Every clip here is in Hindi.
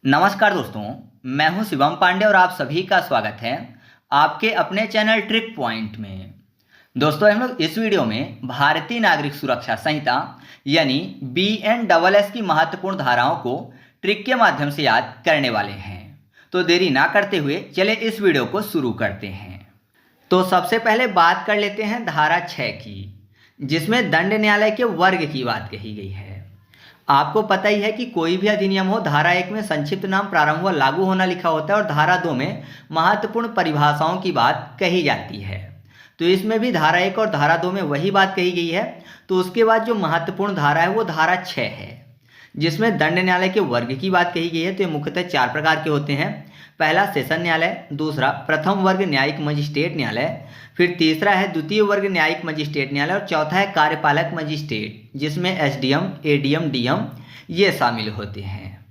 नमस्कार दोस्तों, मैं हूं शिवम पांडे और आप सभी का स्वागत है आपके अपने चैनल ट्रिक पॉइंट में। दोस्तों, हम लोग इस वीडियो में भारतीय नागरिक सुरक्षा संहिता यानी BNSS की महत्वपूर्ण धाराओं को ट्रिक के माध्यम से याद करने वाले हैं। तो देरी ना करते हुए चले इस वीडियो को शुरू करते हैं। तो सबसे पहले बात कर लेते हैं धारा 6 की, जिसमें दंड न्यायालय के वर्ग की बात कही गई है। आपको पता ही है कि कोई भी अधिनियम हो, धारा 1 में संक्षिप्त नाम प्रारंभ व लागू होना लिखा होता है और धारा 2 में महत्वपूर्ण परिभाषाओं की बात कही जाती है। तो इसमें भी धारा 1 और धारा 2 में वही बात कही गई है। तो उसके बाद जो महत्वपूर्ण धारा है वो धारा 6 है, जिसमें दंड न्यायालय के वर्ग की बात कही गई है। तो ये मुख्यतः 4 प्रकार के होते हैं। पहला सेशन न्यायालय, दूसरा प्रथम वर्ग न्यायिक मजिस्ट्रेट न्यायालय, फिर तीसरा है द्वितीय वर्ग न्यायिक मजिस्ट्रेट न्यायालय और चौथा है कार्यपालक मजिस्ट्रेट, जिसमें SDM, ADM, DM ये शामिल होते हैं।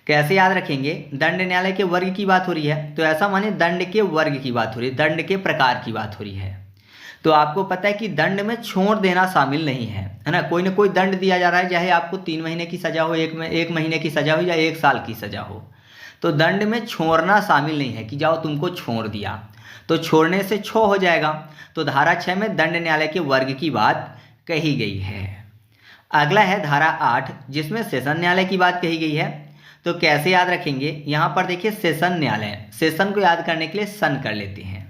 कैसे याद रखेंगे? दंड न्यायालय के वर्ग की बात हो रही है तो ऐसा माने दंड के वर्ग की बात हो रही है, दंड के प्रकार की बात हो रही है। तो आपको पता है कि दंड में छोड़ देना शामिल नहीं है, है ना। कोई ना कोई दंड दिया जा रहा है, चाहे आपको 3 महीने की सजा हो, एक महीने की सजा हो या 1 साल की सजा हो। तो दंड में छोड़ना शामिल नहीं है कि जाओ तुमको छोड़ दिया, तो छोड़ने से छो हो जाएगा। तो धारा 6 में दंड न्यायालय के वर्ग की बात कही गई है। अगला है धारा 8, जिसमें सेशन न्यायालय की बात कही गई है। तो कैसे याद रखेंगे? यहाँ पर देखिए सेशन न्यायालय, सेशन को याद करने के लिए सन कर लेते हैं,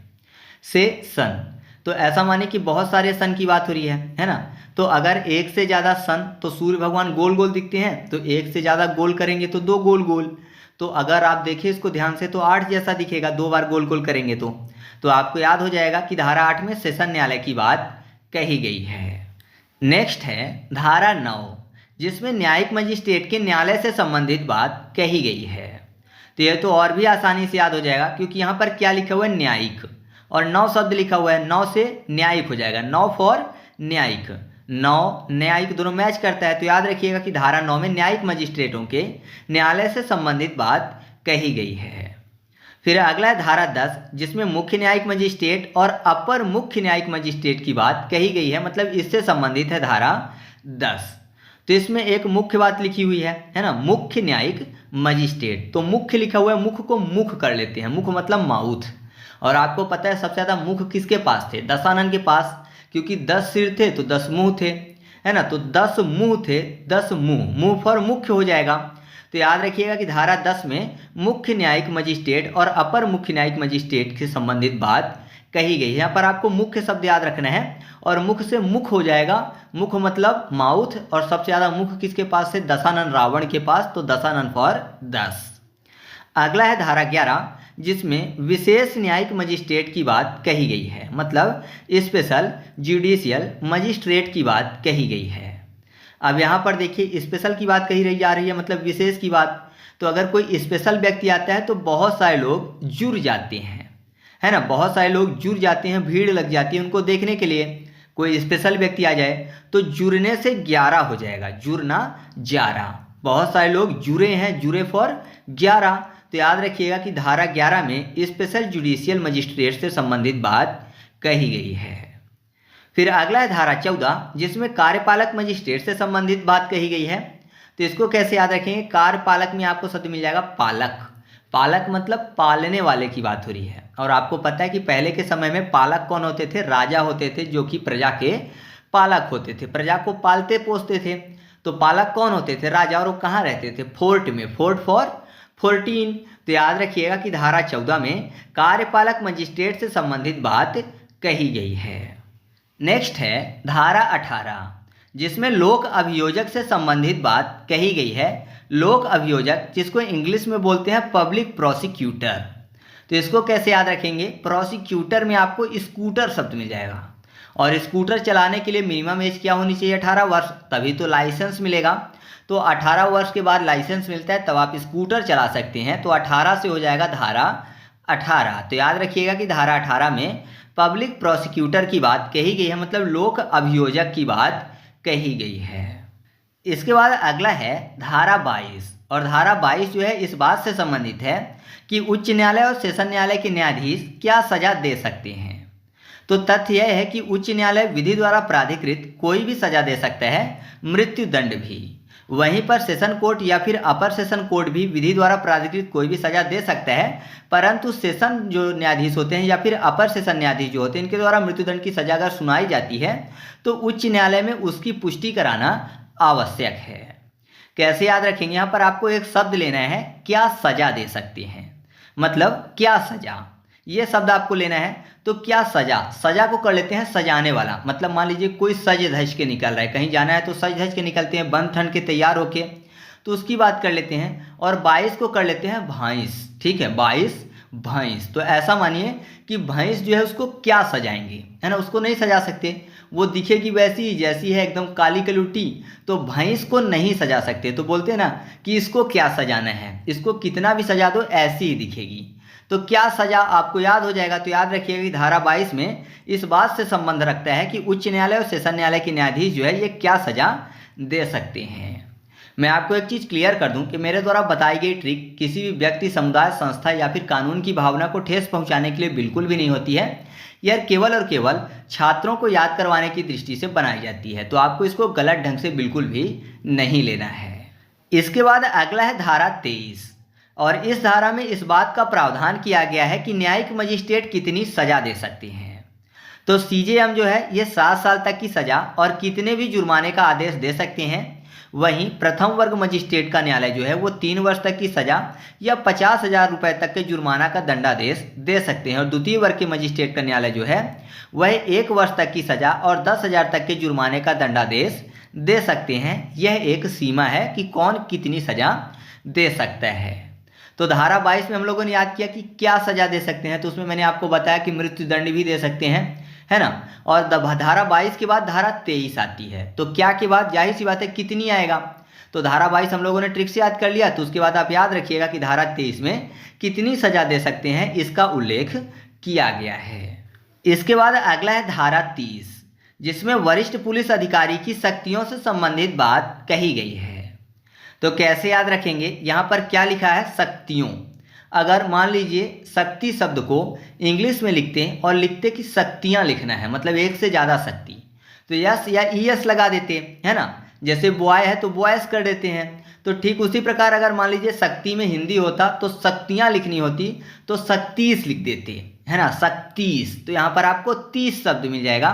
से सन। तो ऐसा माने कि बहुत सारे सन की बात हो रही है ना। तो अगर एक से ज़्यादा सन, तो सूर्य भगवान गोल गोल दिखते हैं, तो एक से ज़्यादा गोल करेंगे तो 2 गोल गोल। तो अगर आप देखिए इसको ध्यान से तो 8 जैसा दिखेगा, 2 बार गोल गोल करेंगे तो आपको याद हो जाएगा कि धारा 8 में सेशन न्यायालय की बात कही गई है। नेक्स्ट है धारा 9, जिसमें न्यायिक मजिस्ट्रेट के न्यायालय से संबंधित बात कही गई है। तो यह तो और भी आसानी से याद हो जाएगा, क्योंकि यहाँ पर क्या लिखा हुआ है? न्यायिक, और 9 शब्द लिखा हुआ है, 9 से न्यायिक हो जाएगा, 9 फॉर न्यायिक, 9 न्यायिक दोनों मैच करता है। तो याद रखिएगा कि धारा 9 में न्यायिक मजिस्ट्रेटों के न्यायालय से संबंधित बात कही गई है। फिर अगला है धारा 10, जिसमें मुख्य न्यायिक मजिस्ट्रेट और अपर मुख्य न्यायिक मजिस्ट्रेट की बात कही गई है, मतलब इससे संबंधित है धारा 10। तो इसमें एक मुख्य बात लिखी हुई है ना, मुख्य न्यायिक मजिस्ट्रेट। तो मुख्य लिखा हुआ है, मुख को मुख कर लेते हैं, मुख मतलब माउथ। और आपको पता है सबसे ज़्यादा मुख किसके पास थे? दशानन के पास, क्योंकि 10 सिर थे तो 10 मुंह थे, है ना। तो 10 मुंह थे, 10 मुंह, मुंह पर मुख्य हो जाएगा। तो याद रखिएगा कि धारा 10 में मुख्य न्यायिक मजिस्ट्रेट और अपर मुख्य न्यायिक मजिस्ट्रेट से संबंधित बात कही गई है। यहाँ पर आपको मुख्य शब्द याद रखना है और मुख से मुख हो जाएगा, मुख मतलब माउथ, और सबसे ज़्यादा मुख किसके पास है? दशानन रावण के पास, तो दशानन फॉर 10। अगला है धारा 11, जिसमें विशेष न्यायिक मजिस्ट्रेट की बात कही गई है, मतलब स्पेशल जुडिशियल मजिस्ट्रेट की बात कही गई है। अब यहाँ पर देखिए स्पेशल की बात कही जा रही है, मतलब विशेष की बात। तो अगर कोई स्पेशल व्यक्ति आता है तो बहुत सारे लोग जुड़ जाते हैं, है ना, बहुत सारे लोग जुड़ जाते हैं, भीड़ लग जाती है उनको देखने के लिए। कोई स्पेशल व्यक्ति आ जाए तो जुड़ने से 11 हो जाएगा, जुड़ना 11, बहुत सारे लोग जुड़े हैं, जुड़े फॉर 11। तो याद रखिएगा कि धारा 11 में स्पेशल जुडिशियल मजिस्ट्रेट से संबंधित बात कही गई है। फिर अगला है धारा 14, जिसमें कार्यपालक मजिस्ट्रेट से संबंधित बात कही गई है। तो इसको कैसे याद रखेंगे? कार्यपालक में आपको शब्द मिल जाएगा पालक। पालक मतलब पालने वाले की बात हो रही है। और आपको पता है कि पहले के समय में पालक कौन होते थे? राजा होते थे, जो कि प्रजा के पालक होते थे, प्रजा को पालते पोसते थे। तो पालक कौन होते थे? राजा। और वो कहाँ रहते थे? फोर्ट में, फोर्ट फॉर 14। तो याद रखिएगा कि धारा 14 में कार्यपालक मजिस्ट्रेट से संबंधित बात कही गई है। नेक्स्ट है धारा 18, जिसमें लोक अभियोजक से संबंधित बात कही गई है। लोक अभियोजक, जिसको इंग्लिश में बोलते हैं पब्लिक प्रोसिक्यूटर। तो इसको कैसे याद रखेंगे? प्रोसिक्यूटर में आपको स्कूटर शब्द मिल जाएगा, और स्कूटर चलाने के लिए मिनिमम एज क्या होनी चाहिए? 18 वर्ष, तभी तो लाइसेंस मिलेगा। तो 18 वर्ष के बाद लाइसेंस मिलता है, तब आप स्कूटर चला सकते हैं। तो 18 से हो जाएगा धारा 18। तो याद रखिएगा कि धारा 18 में पब्लिक प्रोसिक्यूटर की बात कही गई है, मतलब लोक अभियोजक की बात कही गई है। इसके बाद अगला है धारा 22, और धारा 22 जो है इस बात से संबंधित है कि उच्च न्यायालय और सेशन न्यायालय के न्यायाधीश क्या सजा दे सकते हैं। तो तथ्य यह है कि उच्च न्यायालय विधि द्वारा प्राधिकृत कोई भी सजा दे सकता है, मृत्युदंड भी। वहीं पर सेशन कोर्ट या फिर अपर सेशन कोर्ट भी विधि द्वारा प्राधिकृत कोई भी सजा दे सकता है, परंतु सेशन जो न्यायाधीश होते हैं या फिर अपर सेशन न्यायाधीश जो होते हैं, इनके द्वारा मृत्युदंड की सजा अगर सुनाई जाती है तो उच्च न्यायालय में उसकी पुष्टि कराना आवश्यक है। कैसे याद रखेंगे, यहाँ पर आपको एक शब्द लेना है, क्या सजा दे सकते हैं, मतलब क्या सजा, ये शब्द आपको लेना है। तो क्या सजा, सजा को कर लेते हैं सजाने वाला, मतलब मान लीजिए कोई सज धज के निकल रहा है, कहीं जाना है तो सज धज के निकलते हैं, बन ठन के तैयार होके, तो उसकी बात कर लेते हैं। और 22 को कर लेते हैं भैंस, ठीक है, 22 भैंस। तो ऐसा मानिए कि भैंस जो है उसको क्या सजाएंगे, है ना, उसको नहीं सजा सकते, वो दिखेगी वैसी ही जैसी है, एकदम काली कलुटी, तो भैंस को नहीं सजा सकते। तो बोलते हैं ना कि इसको क्या सजाना है, इसको कितना भी सजा दो ऐसी ही दिखेगी। तो क्या सजा आपको याद हो जाएगा। तो याद रखिएगा कि धारा 22 में इस बात से संबंध रखता है कि उच्च न्यायालय और सेशन न्यायालय के न्यायाधीश जो है ये क्या सजा दे सकते हैं। मैं आपको एक चीज़ क्लियर कर दूं कि मेरे द्वारा बताई गई ट्रिक किसी भी व्यक्ति, समुदाय, संस्था या फिर कानून की भावना को ठेस पहुंचाने के लिए बिल्कुल भी नहीं होती है। यह केवल और केवल छात्रों को याद करवाने की दृष्टि से बनाई जाती है, तो आपको इसको गलत ढंग से बिल्कुल भी नहीं लेना है। इसके बाद अगला है धारा 23, और इस धारा में इस बात का प्रावधान किया गया है कि न्यायिक मजिस्ट्रेट कितनी सजा दे सकते हैं। तो सीजेएम जो है ये 7 साल तक की सजा और कितने भी जुर्माने का आदेश दे सकते हैं। वहीं प्रथम वर्ग मजिस्ट्रेट का न्यायालय जो है वो 3 वर्ष तक की सजा या 50,000 रुपये तक के जुर्माना का दंडादेश दे सकते हैं। और द्वितीय वर्ग के मजिस्ट्रेट का न्यायालय जो है वह 1 वर्ष तक की सजा और 10,000 तक के जुर्माने का दंडादेश दे सकते हैं। यह एक सीमा है कि कौन कितनी सजा दे सकता है। तो धारा 22 में हम लोगों ने याद किया कि क्या सजा दे सकते हैं, तो उसमें मैंने आपको बताया कि मृत्युदंड भी दे सकते हैं, है ना। और धारा 22 के बाद धारा 23 आती है, तो क्या के बाद जाहिर सी बात है कितनी आएगा। तो धारा 22 हम लोगों ने ट्रिक से याद कर लिया, तो उसके बाद आप याद रखिएगा कि धारा 23 में कितनी सजा दे सकते हैं इसका उल्लेख किया गया है। इसके बाद अगला है धारा 30, जिसमें वरिष्ठ पुलिस अधिकारी की शक्तियों से संबंधित बात कही गई है। तो कैसे याद रखेंगे, यहाँ पर क्या लिखा है, शक्तियों। अगर मान लीजिए शक्ति शब्द को इंग्लिश में लिखते हैं और लिखते कि शक्तियाँ लिखना है, मतलब एक से ज़्यादा शक्ति, तो यस या ईएस लगा देते हैं, है ना। जैसे बॉय है तो बॉयस कर देते हैं। तो ठीक उसी प्रकार अगर मान लीजिए शक्ति में हिंदी होता तो शक्तियाँ लिखनी होती तो 36 लिख देते, है ना, 36। तो यहाँ पर आपको 30 शब्द मिल जाएगा।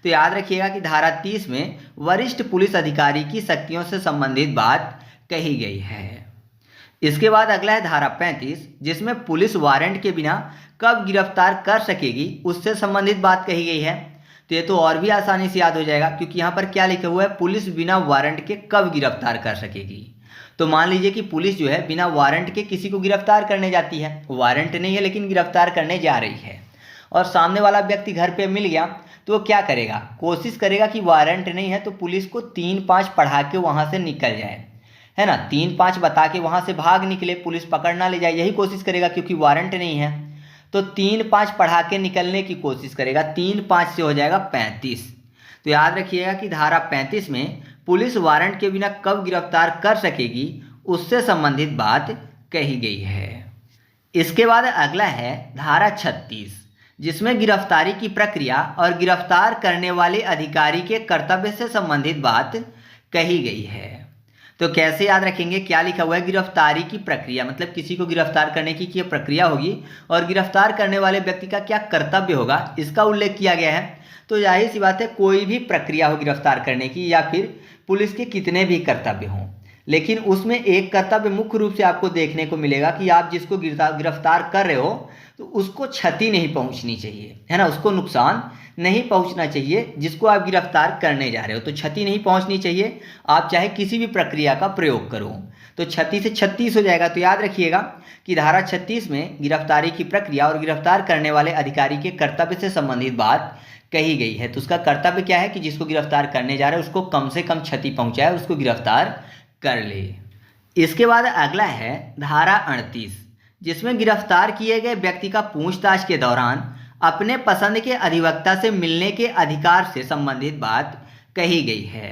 तो याद रखिएगा कि धारा 30 में वरिष्ठ पुलिस अधिकारी की शक्तियों से संबंधित बात कही गई है। इसके बाद अगला है धारा 35, जिसमें पुलिस वारंट के बिना कब गिरफ्तार कर सकेगी उससे संबंधित बात कही गई है। तो ये तो और भी आसानी से याद हो जाएगा, क्योंकि यहाँ पर क्या लिखा हुआ है, पुलिस बिना वारंट के कब गिरफ्तार कर सकेगी। तो मान लीजिए कि पुलिस जो है बिना वारंट के किसी को गिरफ्तार करने जाती है, वारंट नहीं है लेकिन गिरफ्तार करने जा रही है, और सामने वाला व्यक्ति घर पे मिल गया, तो वो क्या करेगा, कोशिश करेगा कि वारंट नहीं है तो पुलिस को 3-5 पढ़ा के वहाँ से निकल जाए, है ना, 3-5 बता के वहाँ से भाग निकले, पुलिस पकड़ ना ले जाए, यही कोशिश करेगा, क्योंकि वारंट नहीं है। तो 3-5 पढ़ा के निकलने की कोशिश करेगा, 3-5 से हो जाएगा 35। तो याद रखिएगा कि धारा 35 में पुलिस वारंट के बिना कब गिरफ्तार कर सकेगी उससे संबंधित बात कही गई है। इसके बाद अगला है धारा 36, जिसमें गिरफ्तारी की प्रक्रिया और गिरफ्तार करने वाले अधिकारी के कर्तव्य से संबंधित बात कही गई है। तो कैसे याद रखेंगे, क्या लिखा हुआ है, गिरफ्तारी की प्रक्रिया, मतलब किसी को गिरफ्तार करने की क्या प्रक्रिया होगी और गिरफ्तार करने वाले व्यक्ति का क्या कर्तव्य होगा, इसका उल्लेख किया गया है। तो जाहिर सी बात है कोई भी प्रक्रिया हो गिरफ्तार करने की या फिर पुलिस के कितने भी कर्तव्य हों, लेकिन उसमें एक कर्तव्य मुख्य रूप से आपको देखने को मिलेगा कि आप जिसको गिरफ्तार कर रहे हो तो उसको क्षति नहीं पहुंचनी चाहिए, है ना, उसको नुकसान नहीं पहुंचना चाहिए जिसको आप गिरफ्तार करने जा रहे हो, तो क्षति नहीं पहुंचनी चाहिए। आप चाहे किसी भी प्रक्रिया का प्रयोग करो, तो 36 से 36 हो जाएगा। तो याद रखिएगा कि धारा 36 में गिरफ्तारी की प्रक्रिया और गिरफ्तार करने वाले अधिकारी के कर्तव्य से संबंधित बात कही गई है। तो उसका कर्तव्य क्या है कि जिसको गिरफ्तार करने जा रहे हैं उसको कम से कम क्षति पहुंचाए, उसको गिरफ्तार कर ले। इसके बाद अगला है धारा 38, जिसमें गिरफ्तार किए गए व्यक्ति का पूछताछ के दौरान अपने पसंद के अधिवक्ता से मिलने के अधिकार से संबंधित बात कही गई है।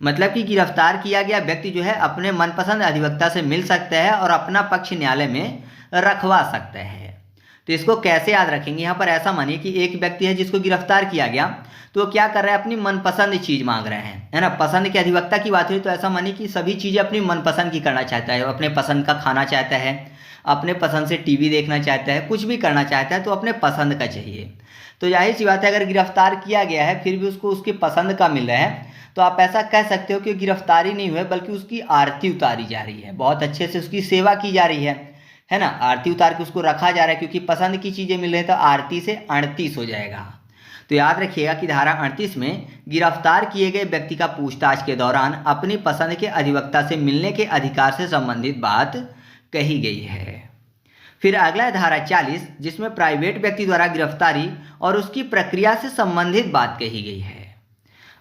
मतलब कि गिरफ्तार किया गया व्यक्ति जो है अपने मनपसंद अधिवक्ता से मिल सकता है और अपना पक्ष न्यायालय में रखवा सकता है। तो इसको कैसे याद रखेंगे, यहाँ पर ऐसा मानिए कि एक व्यक्ति है जिसको गिरफ्तार किया गया, तो वो क्या कर रहा है, अपनी मनपसंद चीज़ मांग रहे हैं, है ना। पसंद के अधिवक्ता की बात हुई तो ऐसा मानिए कि सभी चीज़ें अपनी मनपसंद की करना चाहता है, अपने पसंद का खाना चाहता है, अपने पसंद से टीवी देखना चाहता है, कुछ भी करना चाहता है तो अपने पसंद का चाहिए। तो जाहिर सी बात है अगर गिरफ्तार किया गया है फिर भी उसको उसकी पसंद का मिल रहा है तो आप ऐसा कह सकते हो कि गिरफ्तारी नहीं हुई बल्कि उसकी आरती उतारी जा रही है, बहुत अच्छे से उसकी सेवा की जा रही है ना। आरती उतार के उसको रखा जा रहा है क्योंकि पसंद की चीज़ें मिल रही है, तो आरती से 38 हो जाएगा। तो याद रखिएगा कि धारा 38 में गिरफ्तार किए गए व्यक्ति का पूछताछ के दौरान अपनी पसंद के अधिवक्ता से मिलने के अधिकार से संबंधित बात कही गई है। फिर अगला है धारा 40 जिसमें प्राइवेट व्यक्ति द्वारा गिरफ्तारी और उसकी प्रक्रिया से संबंधित बात कही गई है।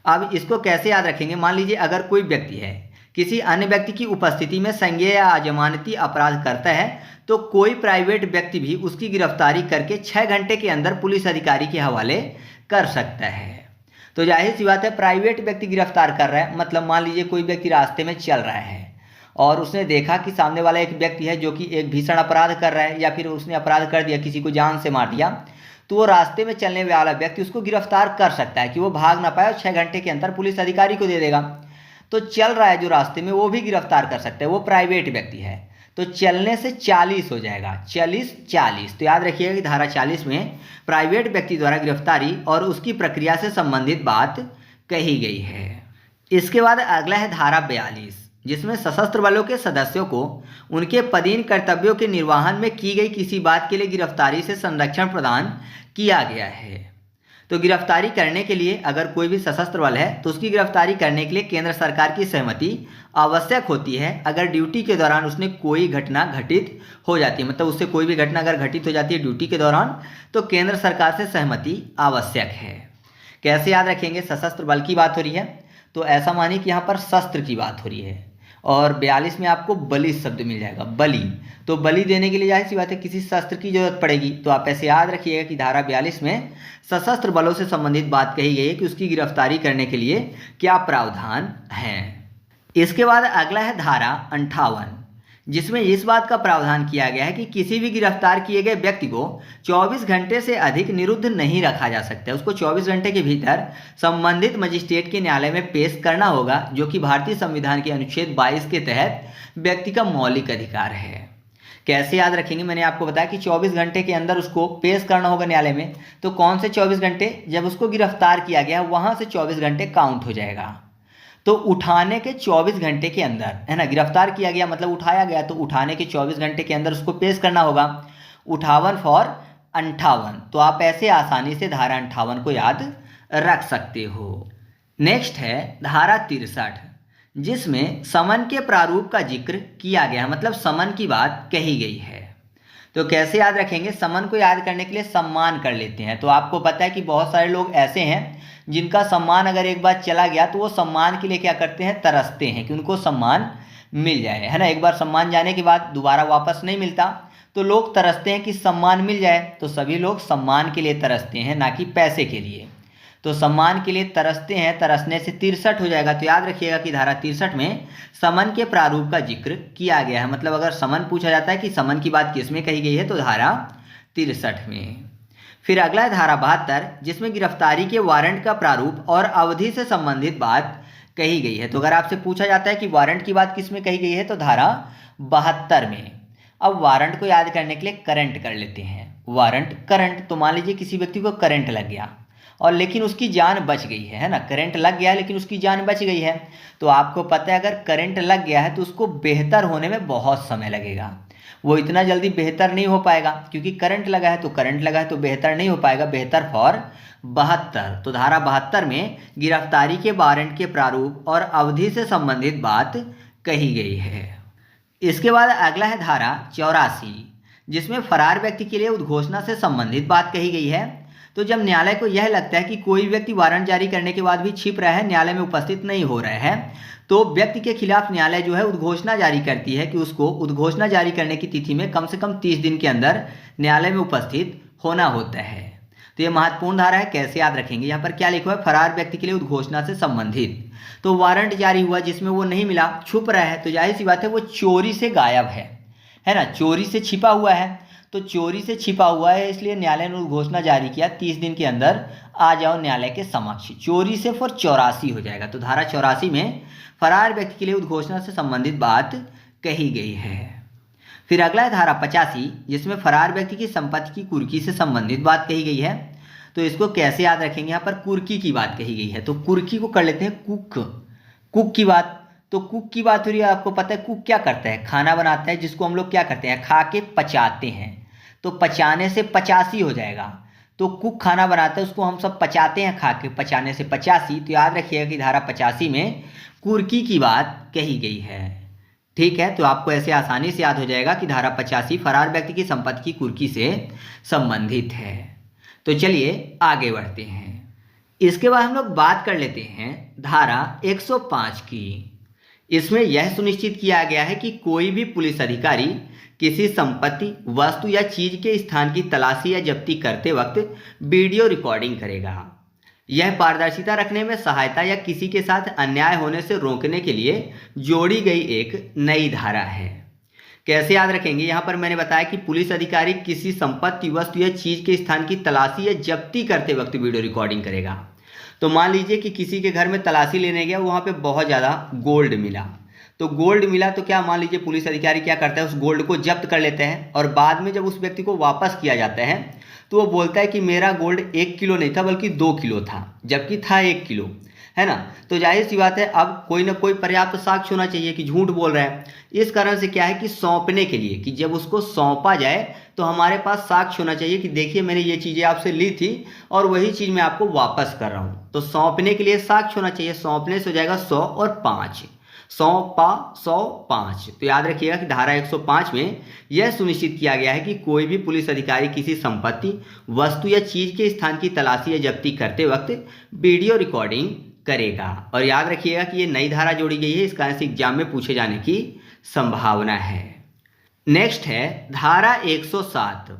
अब इसको कैसे याद रखेंगे, मान लीजिए अगर कोई व्यक्ति है किसी अन्य व्यक्ति की उपस्थिति में संज्ञेय या अजमानती अपराध करता है तो कोई प्राइवेट व्यक्ति भी उसकी गिरफ्तारी करके 6 घंटे के अंदर पुलिस अधिकारी के हवाले कर सकता है। तो जाहिर सी बात है प्राइवेट व्यक्ति गिरफ्तार कर रहा है, मतलब मान लीजिए कोई व्यक्ति रास्ते में चल रहा है और उसने देखा कि सामने वाला एक व्यक्ति है जो कि एक भीषण अपराध कर रहा है या फिर उसने अपराध कर दिया, किसी को जान से मार दिया, तो वो रास्ते में चलने वाला व्यक्ति उसको गिरफ्तार कर सकता है कि वो भाग ना पाए और 6 घंटे के अंदर पुलिस अधिकारी को दे देगा। तो चल रहा है जो रास्ते में वो भी गिरफ्तार कर सकता है, वो प्राइवेट व्यक्ति है, तो चलने से 40 हो जाएगा, 40। तो याद रखिएगा कि धारा 40 में प्राइवेट व्यक्ति द्वारा गिरफ्तारी और उसकी प्रक्रिया से संबंधित बात कही गई है। इसके बाद अगला है धारा 42 जिसमें सशस्त्र बलों के सदस्यों को उनके पदीन कर्तव्यों के निर्वहन में की गई किसी बात के लिए गिरफ्तारी से संरक्षण प्रदान किया गया है। तो गिरफ्तारी करने के लिए अगर कोई भी सशस्त्र बल है तो उसकी गिरफ्तारी करने के लिए केंद्र सरकार की सहमति आवश्यक होती है। अगर ड्यूटी के दौरान उसने कोई घटना घटित हो जाती है, मतलब उससे कोई भी घटना अगर घटित हो जाती है ड्यूटी के दौरान, तो केंद्र सरकार से सहमति आवश्यक है। कैसे याद रखेंगे, सशस्त्र बल की बात हो रही है तो ऐसा मानिए कि यहाँ पर शस्त्र की बात हो रही है और 42 में आपको बलि शब्द मिल जाएगा, बलि। तो बलि देने के लिए जाहिर सी बात है किसी शस्त्र की जरूरत पड़ेगी, तो आप ऐसे याद रखिएगा कि धारा 42 में सशस्त्र बलों से संबंधित बात कही गई है कि उसकी गिरफ्तारी करने के लिए क्या प्रावधान है। इसके बाद अगला है धारा 58 जिसमें इस बात का प्रावधान किया गया है कि किसी भी गिरफ्तार किए गए व्यक्ति को 24 घंटे से अधिक निरुद्ध नहीं रखा जा सकता है। उसको 24 घंटे के भीतर संबंधित मजिस्ट्रेट के न्यायालय में पेश करना होगा, जो कि भारतीय संविधान के अनुच्छेद 22 के तहत व्यक्ति का मौलिक अधिकार है। कैसे याद रखेंगे, मैंने आपको बताया कि 24 घंटे के अंदर उसको पेश करना होगा न्यायालय में। तो कौन से 24 घंटे, जब उसको गिरफ्तार किया गया वहाँ से 24 घंटे काउंट हो जाएगा। तो उठाने के 24 घंटे के अंदर, है ना, गिरफ्तार किया गया मतलब उठाया गया, तो उठाने के 24 घंटे के अंदर उसको पेश करना होगा। 58 फॉर 58, तो आप ऐसे आसानी से धारा 58 को याद रख सकते हो। नेक्स्ट है धारा 63 जिसमें समन के प्रारूप का जिक्र किया गया है, मतलब समन की बात कही गई है। तो कैसे याद रखेंगे, समन को याद करने के लिए सम्मान कर लेते हैं। तो आपको पता है कि बहुत सारे लोग ऐसे हैं जिनका सम्मान अगर एक बार चला गया तो वो सम्मान के लिए क्या करते हैं, तरसते हैं कि उनको सम्मान मिल जाए, है ना। एक बार सम्मान जाने के बाद दोबारा वापस नहीं मिलता तो लोग तरसते हैं कि सम्मान मिल जाए। तो सभी लोग सम्मान के लिए तरसते हैं, ना कि पैसे के लिए। तो सम्मान के लिए तरसते हैं, तरसने से 63 हो जाएगा। तो याद रखिएगा कि धारा 63 में समन के प्रारूप का जिक्र किया गया है, मतलब अगर समन पूछा जाता है कि समन की बात किस में कही गई है तो धारा 63 में। फिर अगला है धारा 72 जिसमें गिरफ्तारी के वारंट का प्रारूप और अवधि से संबंधित बात कही गई है। तो अगर आपसे पूछा जाता है कि वारंट की बात किस में कही गई है तो धारा 72 में। अब वारंट को याद करने के लिए करंट कर लेते हैं। वारंट करंट, तो मान लीजिए किसी व्यक्ति को करंट लग गया और लेकिन उसकी जान बच गई है ना, करंट लग गया है लेकिन उसकी जान बच गई है। तो आपको पता है अगर करंट लग गया है तो उसको बेहतर होने में बहुत समय लगेगा, वो इतना जल्दी बेहतर नहीं हो पाएगा क्योंकि करंट लगा है तो बेहतर नहीं हो पाएगा। बेहतर फॉर 72, तो धारा 72 में गिरफ्तारी के वारंट के प्रारूप और अवधि से संबंधित बात कही गई है। इसके बाद अगला है धारा 84 जिसमें फरार व्यक्ति के लिए उद्घोषणा से संबंधित बात कही गई है। तो जब न्यायालय को यह लगता है कि कोई व्यक्ति वारंट जारी करने के बाद भी छिप रहा है, न्यायालय में उपस्थित नहीं हो रहा है, तो व्यक्ति के खिलाफ न्यायालय जो है उद्घोषणा जारी करती है कि उसको उद्घोषणा जारी करने की तिथि में कम से कम 30 दिन के अंदर न्यायालय में उपस्थित होना होता है। तो ये महत्वपूर्ण धारा है। कैसे याद रखेंगे, यहाँ पर क्या लिखा हुआ है, फरार व्यक्ति के लिए उद्घोषणा से संबंधित। तो वारंट जारी हुआ जिसमें वो नहीं मिला, छुप रहा है, तो जाहिर सी बात है वो चोरी से गायब है ना, चोरी से छिपा हुआ है। तो चोरी से छिपा हुआ है, इसलिए न्यायालय ने उद्घोषणा जारी किया 30 दिन के अंदर आ जाओ न्यायालय के समक्ष। चोरी से फिर 84 हो जाएगा। तो धारा 84 में फरार व्यक्ति के लिए उद्घोषणा से संबंधित बात कही गई है। फिर अगला है धारा 85, जिसमें फरार व्यक्ति की संपत्ति की कुर्की से संबंधित बात कही गई है। तो इसको कैसे याद रखेंगे, यहाँ पर कुर्की की बात कही गई है, तो कुर्की को कर लेते हैं कुक। कुक की बात, तो कुक की बात हो रही है, आपको पता है कुक क्या करता है, खाना बनाता है, जिसको हम लोग क्या करते हैं, खा के पचाते हैं। तो पचाने से 85 हो जाएगा। तो कुक खाना बनाता है, उसको हम सब पचाते हैं खा के, पचाने से 85। तो याद रखिएगा कि धारा 85 में कुर्की की बात कही गई है। ठीक है, तो आपको ऐसे आसानी से याद हो जाएगा कि धारा 85 फरार व्यक्ति की संपत्ति की कुर्की से संबंधित है। तो चलिए आगे बढ़ते हैं। इसके बाद हम लोग बात कर लेते हैं धारा 105 की। इसमें यह सुनिश्चित किया गया है कि कोई भी पुलिस अधिकारी किसी संपत्ति, वस्तु या चीज के स्थान की तलाशी या जब्ती करते वक्त वीडियो रिकॉर्डिंग करेगा। यह पारदर्शिता रखने में सहायता या किसी के साथ अन्याय होने से रोकने के लिए जोड़ी गई एक नई धारा है। कैसे याद रखेंगे, यहाँ पर मैंने बताया कि पुलिस अधिकारी किसी संपत्ति, वस्तु या चीज के स्थान की तलाशी या जब्ती करते वक्त वीडियो रिकॉर्डिंग करेगा। तो मान लीजिए कि किसी के घर में तलाशी लेने गया, वहाँ पे बहुत ज़्यादा गोल्ड मिला। तो गोल्ड मिला तो क्या, मान लीजिए पुलिस अधिकारी क्या करता है, उस गोल्ड को जब्त कर लेते हैं, और बाद में जब उस व्यक्ति को वापस किया जाता है तो वो बोलता है कि मेरा गोल्ड 1 किलो नहीं था बल्कि 2 किलो था, जबकि था 1 किलो, है ना। तो जाहिर सी बात है, अब कोई ना कोई पर्याप्त साक्ष्य होना चाहिए कि झूठ बोल रहा है। इस कारण से क्या है कि सौंपने के लिए, कि जब उसको सौंपा जाए तो हमारे पास साक्ष्य होना चाहिए कि देखिए मैंने ये चीज़ें आपसे ली थी और वही चीज़ मैं आपको वापस कर रहा हूँ। तो सौंपने के लिए साक्ष्य होना चाहिए। सौंपने से हो जाएगा 100 और 5, 100 तो याद रखिएगा कि धारा 105 में यह सुनिश्चित किया गया है कि कोई भी पुलिस अधिकारी किसी संपत्ति, वस्तु या चीज के स्थान की तलाशी या जब्ती करते वक्त वीडियो रिकॉर्डिंग करेगा। और याद रखिएगा कि ये नई धारा जोड़ी गई है, इस कारण से एग्जाम में पूछे जाने की संभावना है। नेक्स्ट है धारा 107।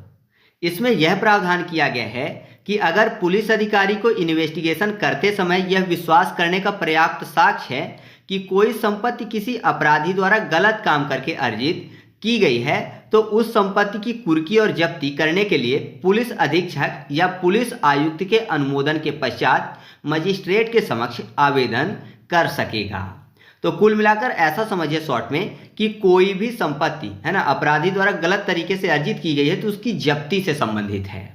इसमें यह प्रावधान किया गया है कि अगर पुलिस अधिकारी को इन्वेस्टिगेशन करते समय यह विश्वास करने का पर्याप्त साक्ष्य है कि कोई संपत्ति किसी अपराधी द्वारा गलत काम करके अर्जित की गई है, तो उस संपत्ति की कुर्की और जब्ती करने के लिए पुलिस अधीक्षक या पुलिस आयुक्त के अनुमोदन के पश्चात मजिस्ट्रेट के समक्ष आवेदन कर सकेगा। तो कुल मिलाकर ऐसा समझिए शॉर्ट में कि कोई भी संपत्ति, है ना, अपराधी द्वारा गलत तरीके से अर्जित की गई है तो उसकी जब्ती से संबंधित है।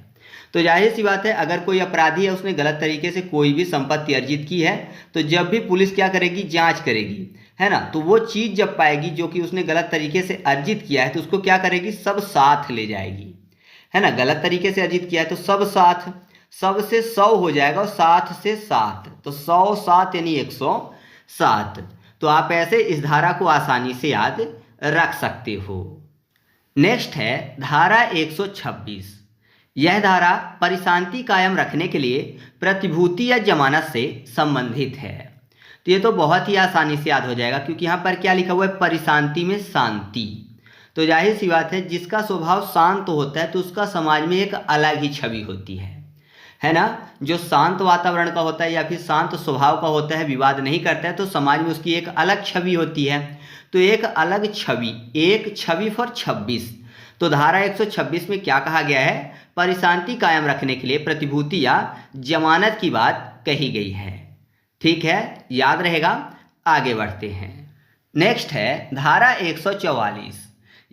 तो जाहिर सी बात है, अगर कोई अपराधी है, उसने गलत तरीके से कोई भी संपत्ति अर्जित की है, तो जब भी पुलिस क्या करेगी, जांच करेगी, है ना, तो वो चीज़ जब पाएगी जो कि उसने गलत तरीके से अर्जित किया है, तो उसको क्या करेगी, सब साथ ले जाएगी, है ना। गलत तरीके से अर्जित किया है तो सब साथ, सब से 100 हो जाएगा और 7 से 7, तो 100 7 यानी 107। तो आप ऐसे इस धारा को आसानी से याद रख सकते हो। नेक्स्ट है धारा 126। यह धारा परिशांति कायम रखने के लिए प्रतिभूति या जमानत से संबंधित है। तो ये तो बहुत ही आसानी से याद हो जाएगा, क्योंकि यहाँ पर क्या लिखा हुआ है, परिशांति में शांति। तो जाहिर सी बात है, जिसका स्वभाव शांत होता है तो उसका समाज में एक अलग ही छवि होती है ना। जो शांत वातावरण का होता है या फिर शांत स्वभाव का होता है, विवाद नहीं करता है, तो समाज में उसकी एक अलग छवि होती है। तो एक अलग छवि, एक छवि फॉर 26। तो धारा 126 में क्या कहा गया है, परिशांति कायम रखने के लिए प्रतिभूति या जमानत की बात कही गई है। ठीक है, याद रहेगा। आगे बढ़ते हैं। नेक्स्ट है धारा 144।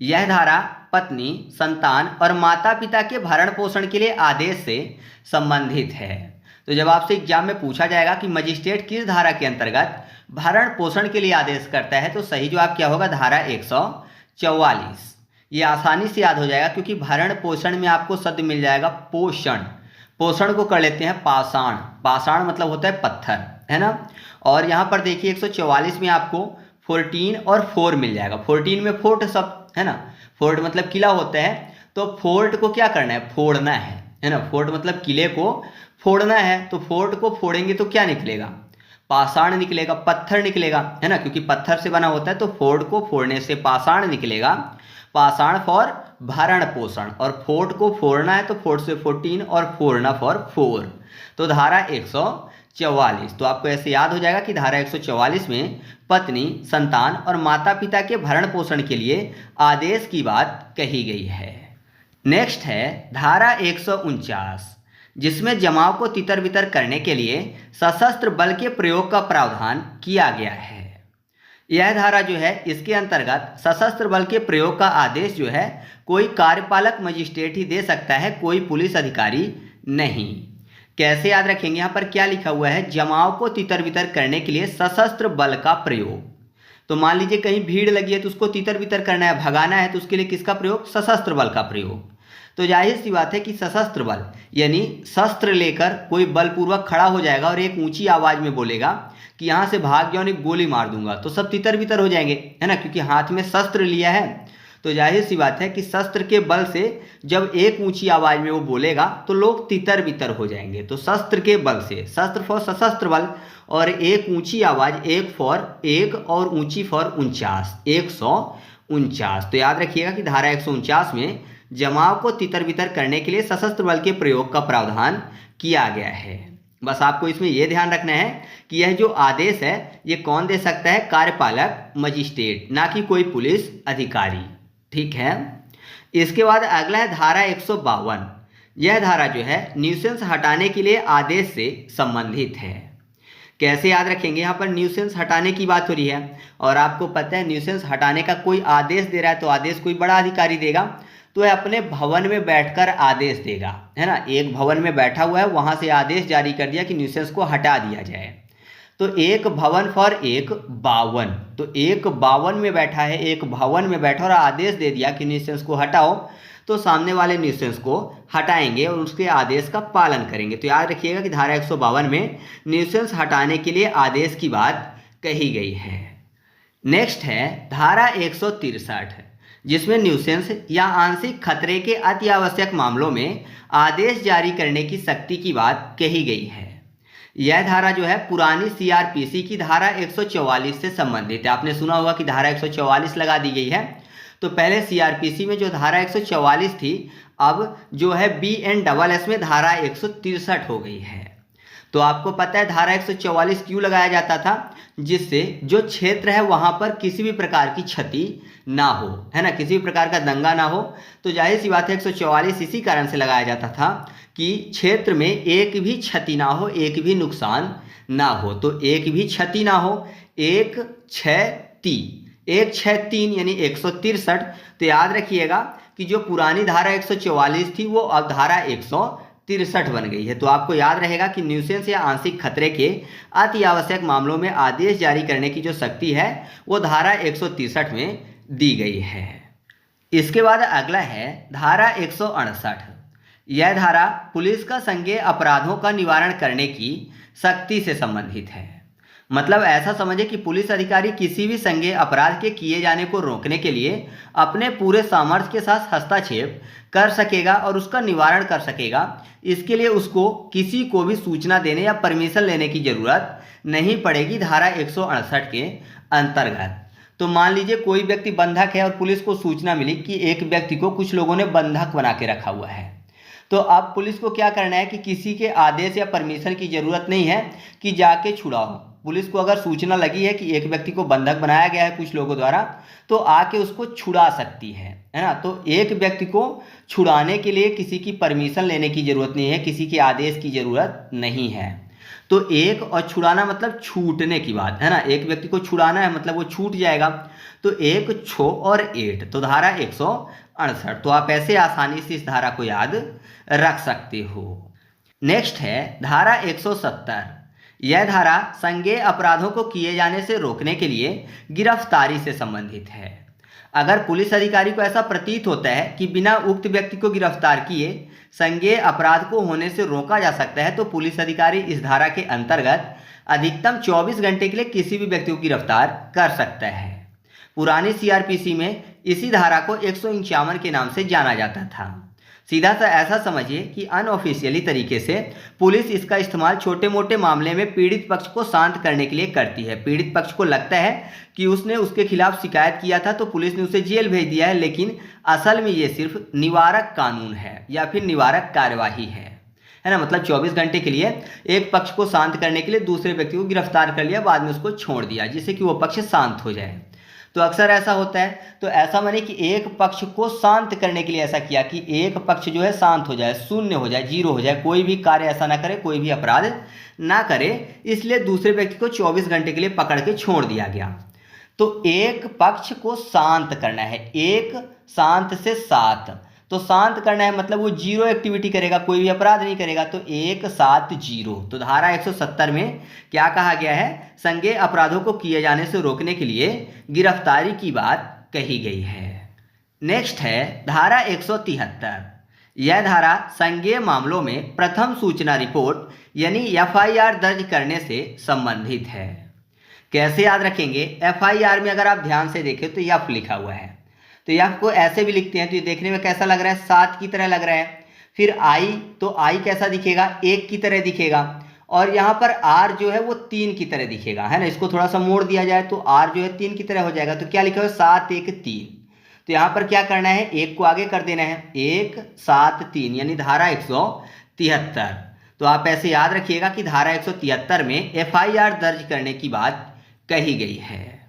यह धारा पत्नी, संतान और माता पिता के भरण पोषण के लिए आदेश से संबंधित है। तो जब आपसे एग्जाम में पूछा जाएगा कि मजिस्ट्रेट किस धारा के अंतर्गत भरण पोषण के लिए आदेश करता है, तो सही जवाब क्या होगा, धारा 144। ये आसानी से याद हो जाएगा, क्योंकि भरण पोषण में आपको शब्द मिल जाएगा पोषण। पोषण को कर लेते हैं पाषाण। पाषाण मतलब होता है पत्थर, है ना। और यहाँ पर देखिए 144 में आपको 14 और 4 मिल जाएगा। 14 में फोर्ट शब्द, है ना, फोर्ट मतलब किला होता है, तो फोर्ट को क्या करना है, फोड़ना है ना। फोर्ट मतलब किले को फोड़ना है, तो फोर्ट को फोड़ेंगे तो क्या निकलेगा, पाषाण निकलेगा, पत्थर निकलेगा, है ना, क्योंकि पत्थर से बना होता है। तो फोर्ट को फोड़ने से पाषाण निकलेगा, पाषाण फॉर भरण पोषण, और फोर्ट को फोड़ना है तो फोर्ट से 14 और फोड़ना फॉर 4। तो धारा 144। तो आपको ऐसे याद हो जाएगा कि धारा 144 में पत्नी, संतान और माता पिता के भरण पोषण के लिए आदेश की बात कही गई है। नेक्स्ट है धारा 149, जिसमें जमाव को तितर बितर करने के लिए सशस्त्र बल के प्रयोग का प्रावधान किया गया है। यह धारा जो है इसके अंतर्गत सशस्त्र बल के प्रयोग का आदेश जो है कोई कार्यपालक मजिस्ट्रेट ही दे सकता है, कोई पुलिस अधिकारी नहीं। कैसे याद रखेंगे, यहाँ पर क्या लिखा हुआ है, जमाव को तितर बितर करने के लिए सशस्त्र बल का प्रयोग। तो मान लीजिए कहीं भीड़ लगी है तो उसको तितर बितर करना है, भगाना है, तो उसके लिए किसका प्रयोग, सशस्त्र बल का प्रयोग। तो जाहिर सी बात है कि सशस्त्र बल यानी शस्त्र लेकर कोई बलपूर्वक खड़ा हो जाएगा और एक ऊंची आवाज में बोलेगा कि यहाँ से भाग जाओ, एक गोली मार दूंगा, तो सब तितर बितर हो जाएंगे, है ना, क्योंकि हाथ में शस्त्र लिया है। तो जाहिर सी बात है कि शस्त्र के बल से जब एक ऊंची आवाज में वो बोलेगा तो लोग तितर बितर हो जाएंगे। तो शस्त्र के बल से, शस्त्र फॉर सशस्त्र बल, और एक ऊंची आवाज, एक फॉर एक और ऊंची फॉर 49, 149। तो याद रखिएगा कि धारा 149 में जमाव को तितर बितर करने के लिए सशस्त्र बल के प्रयोग का प्रावधान किया गया है। बस आपको इसमें यह ध्यान रखना है कि यह जो आदेश है ये कौन दे सकता है, कार्यपालक मजिस्ट्रेट, ना कि कोई पुलिस अधिकारी। ठीक है। इसके बाद अगला है धारा 152। यह धारा जो है न्यूसेंस हटाने के लिए आदेश से संबंधित है। कैसे याद रखेंगे, यहाँ पर न्यूसेंस हटाने की बात हो रही है और आपको पता है न्यूसेंस हटाने का कोई आदेश दे रहा है तो आदेश कोई बड़ा अधिकारी देगा, तो वह अपने भवन में बैठकर आदेश देगा, है ना। एक भवन में बैठा हुआ है, वहां से आदेश जारी कर दिया कि न्यूसेंस को हटा दिया जाए। तो एक भवन फॉर एक 52, तो एक 52 में बैठा है, एक भवन में बैठा और आदेश दे दिया कि न्यूसेंस को हटाओ, तो सामने वाले न्यूसेंस को हटाएंगे और उसके आदेश का पालन करेंगे। तो याद रखिएगा कि धारा 152 में न्यूसेंस हटाने के लिए आदेश की बात कही गई है। नेक्स्ट है धारा 163, जिसमें न्यूसेंस या आंशिक खतरे के अति आवश्यक मामलों में आदेश जारी करने की शक्ति की बात कही गई है। यह धारा जो है पुरानी सीआरपीसी की धारा 144 से संबंधित है। आपने सुना होगा कि धारा 144 लगा दी गई है। तो पहले सीआरपीसी में जो धारा 144 थी, अब जो है BNSS में धारा 163 हो गई है। तो आपको पता है धारा 144 क्यों लगाया जाता था, जिससे जो क्षेत्र है वहां पर किसी भी प्रकार की क्षति ना हो, है ना, किसी भी प्रकार का दंगा ना हो। तो जाहिर सी बात है 144 इसी कारण से लगाया जाता था कि क्षेत्र में एक भी क्षति ना हो, एक भी नुकसान ना हो। तो एक भी क्षति ना हो, 163 यानी 163। तो याद रखिएगा कि जो पुरानी धारा 144 थी वो अब धारा 163 बन गई है। तो आपको याद रहेगा कि न्यूसेंस या आंशिक खतरे के अति आवश्यक मामलों में आदेश जारी करने की जो शक्ति है वो धारा 163 में दी गई है। इसके बाद अगला है धारा 168। यह धारा पुलिस का संज्ञेय अपराधों का निवारण करने की शक्ति से संबंधित है। मतलब ऐसा समझे कि पुलिस अधिकारी किसी भी संज्ञेय अपराध के किए जाने को रोकने के लिए अपने पूरे सामर्थ्य के साथ हस्तक्षेप कर सकेगा और उसका निवारण कर सकेगा। इसके लिए उसको किसी को भी सूचना देने या परमिशन लेने की जरूरत नहीं पड़ेगी धारा 168 के अंतर्गत। तो मान लीजिए कोई व्यक्ति बंधक है और पुलिस को सूचना मिली कि एक व्यक्ति को कुछ लोगों ने बंधक बना के रखा हुआ है, तो अब पुलिस को क्या करना है कि किसी के आदेश या परमिशन की जरूरत नहीं है कि जाके छुड़ाओ। पुलिस को अगर सूचना लगी है कि एक व्यक्ति को बंधक बनाया गया है कुछ लोगों द्वारा, तो आके उसको छुड़ा सकती है ना। तो एक व्यक्ति को छुड़ाने के लिए किसी की परमिशन लेने की जरूरत नहीं है, किसी के आदेश की जरूरत नहीं है। तो एक और छुड़ाना मतलब छूटने की बात है ना, एक व्यक्ति को छुड़ाना है मतलब वो छूट जाएगा। तो 1, 6 और 8, तो धारा 168। तो आप ऐसे आसानी से इस धारा को याद रख सकते हो। नेक्स्ट है धारा 170। यह धारा संज्ञेय अपराधों को किए जाने से रोकने के लिए गिरफ्तारी से संबंधित है। अगर पुलिस अधिकारी को ऐसा प्रतीत होता है कि बिना उक्त व्यक्ति को गिरफ्तार किए संज्ञेय अपराध को होने से रोका जा सकता है, तो पुलिस अधिकारी इस धारा के अंतर्गत अधिकतम 24 घंटे के लिए किसी भी व्यक्ति को गिरफ्तार कर सकता है। पुरानी सीआरपीसी में इसी धारा को 151 के नाम से जाना जाता था। सीधा सा ऐसा समझिए कि अनऑफिशियली तरीके से पुलिस इसका इस्तेमाल छोटे मोटे मामले में पीड़ित पक्ष को शांत करने के लिए करती है। पीड़ित पक्ष को लगता है कि उसने उसके खिलाफ शिकायत किया था तो पुलिस ने उसे जेल भेज दिया है, लेकिन असल में ये सिर्फ निवारक कानून है या फिर निवारक कार्यवाही है ना। मतलब 24 घंटे के लिए एक पक्ष को शांत करने के लिए दूसरे व्यक्ति को गिरफ्तार कर लिया, बाद में उसको छोड़ दिया जिससे कि वो पक्ष शांत हो जाए। तो अक्सर ऐसा होता है। तो ऐसा माने कि एक पक्ष को शांत करने के लिए ऐसा किया कि एक पक्ष जो है शांत हो जाए, शून्य हो जाए, जीरो हो जाए, कोई भी कार्य ऐसा ना करे, कोई भी अपराध ना करे, इसलिए दूसरे व्यक्ति को 24 घंटे के लिए पकड़ के छोड़ दिया गया। तो एक पक्ष को शांत करना है, एक शांत से 7, तो शांत करना है मतलब वो जीरो एक्टिविटी करेगा, कोई भी अपराध नहीं करेगा, तो 170। तो धारा 170 में क्या कहा गया है, संज्ञेय अपराधों को किए जाने से रोकने के लिए गिरफ्तारी की बात कही गई है। नेक्स्ट है धारा 173। यह धारा संज्ञेय मामलों में प्रथम सूचना रिपोर्ट यानी FIR दर्ज करने से संबंधित है। कैसे याद रखेंगे, FIR में अगर आप ध्यान से देखें तो F लिखा हुआ है, तो F को ऐसे भी लिखते हैं, तो ये देखने में कैसा लग रहा है, 7 की तरह लग रहा है। फिर I, तो I कैसा दिखेगा, 1 की तरह दिखेगा, और यहाँ पर R जो है वो 3 की तरह दिखेगा, है ना। इसको थोड़ा सा मोड़ दिया जाए तो R जो है 3 की तरह हो जाएगा। तो क्या लिखा हुआ है, 7 1 3। तो यहाँ पर क्या करना है, 1 को आगे कर देना है, 1 7 3 यानी धारा 173। तो आप ऐसे याद रखिएगा कि धारा 173 में FIR दर्ज करने की बात कही गई है।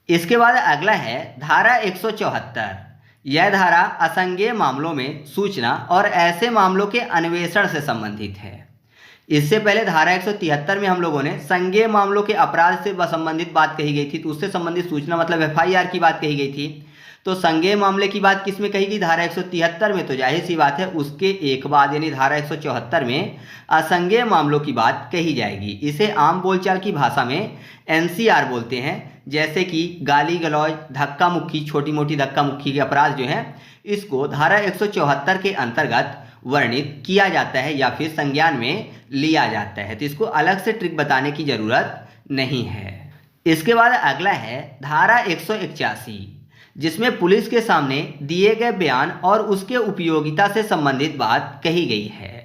इसके बाद अगला है धारा 174। यह धारा असंज्ञेय मामलों में सूचना और ऐसे मामलों के अन्वेषण से संबंधित है। इससे पहले धारा 173 में हम लोगों ने संज्ञेय मामलों के अपराध से संबंधित बात कही गई थी, तो उससे संबंधित सूचना मतलब FIR की बात कही गई थी। तो संज्ञेय मामले की बात किस में कही गई, धारा 173 में। तो जाहिर सी बात है उसके एक बाद यानी धारा 174 में असंज्ञेय मामलों की बात कही जाएगी। इसे आम बोलचाल की भाषा में NCR बोलते हैं, जैसे कि गाली गलौज, धक्का मुक्की, छोटी मोटी धक्का मुक्की के अपराध जो हैं इसको धारा 174 के अंतर्गत वर्णित किया जाता है या फिर संज्ञान में लिया जाता है। तो इसको अलग से ट्रिक बताने की जरूरत नहीं है। इसके बाद अगला है धारा 181, जिसमें पुलिस के सामने दिए गए बयान और उसके उपयोगिता से संबंधित बात कही गई है।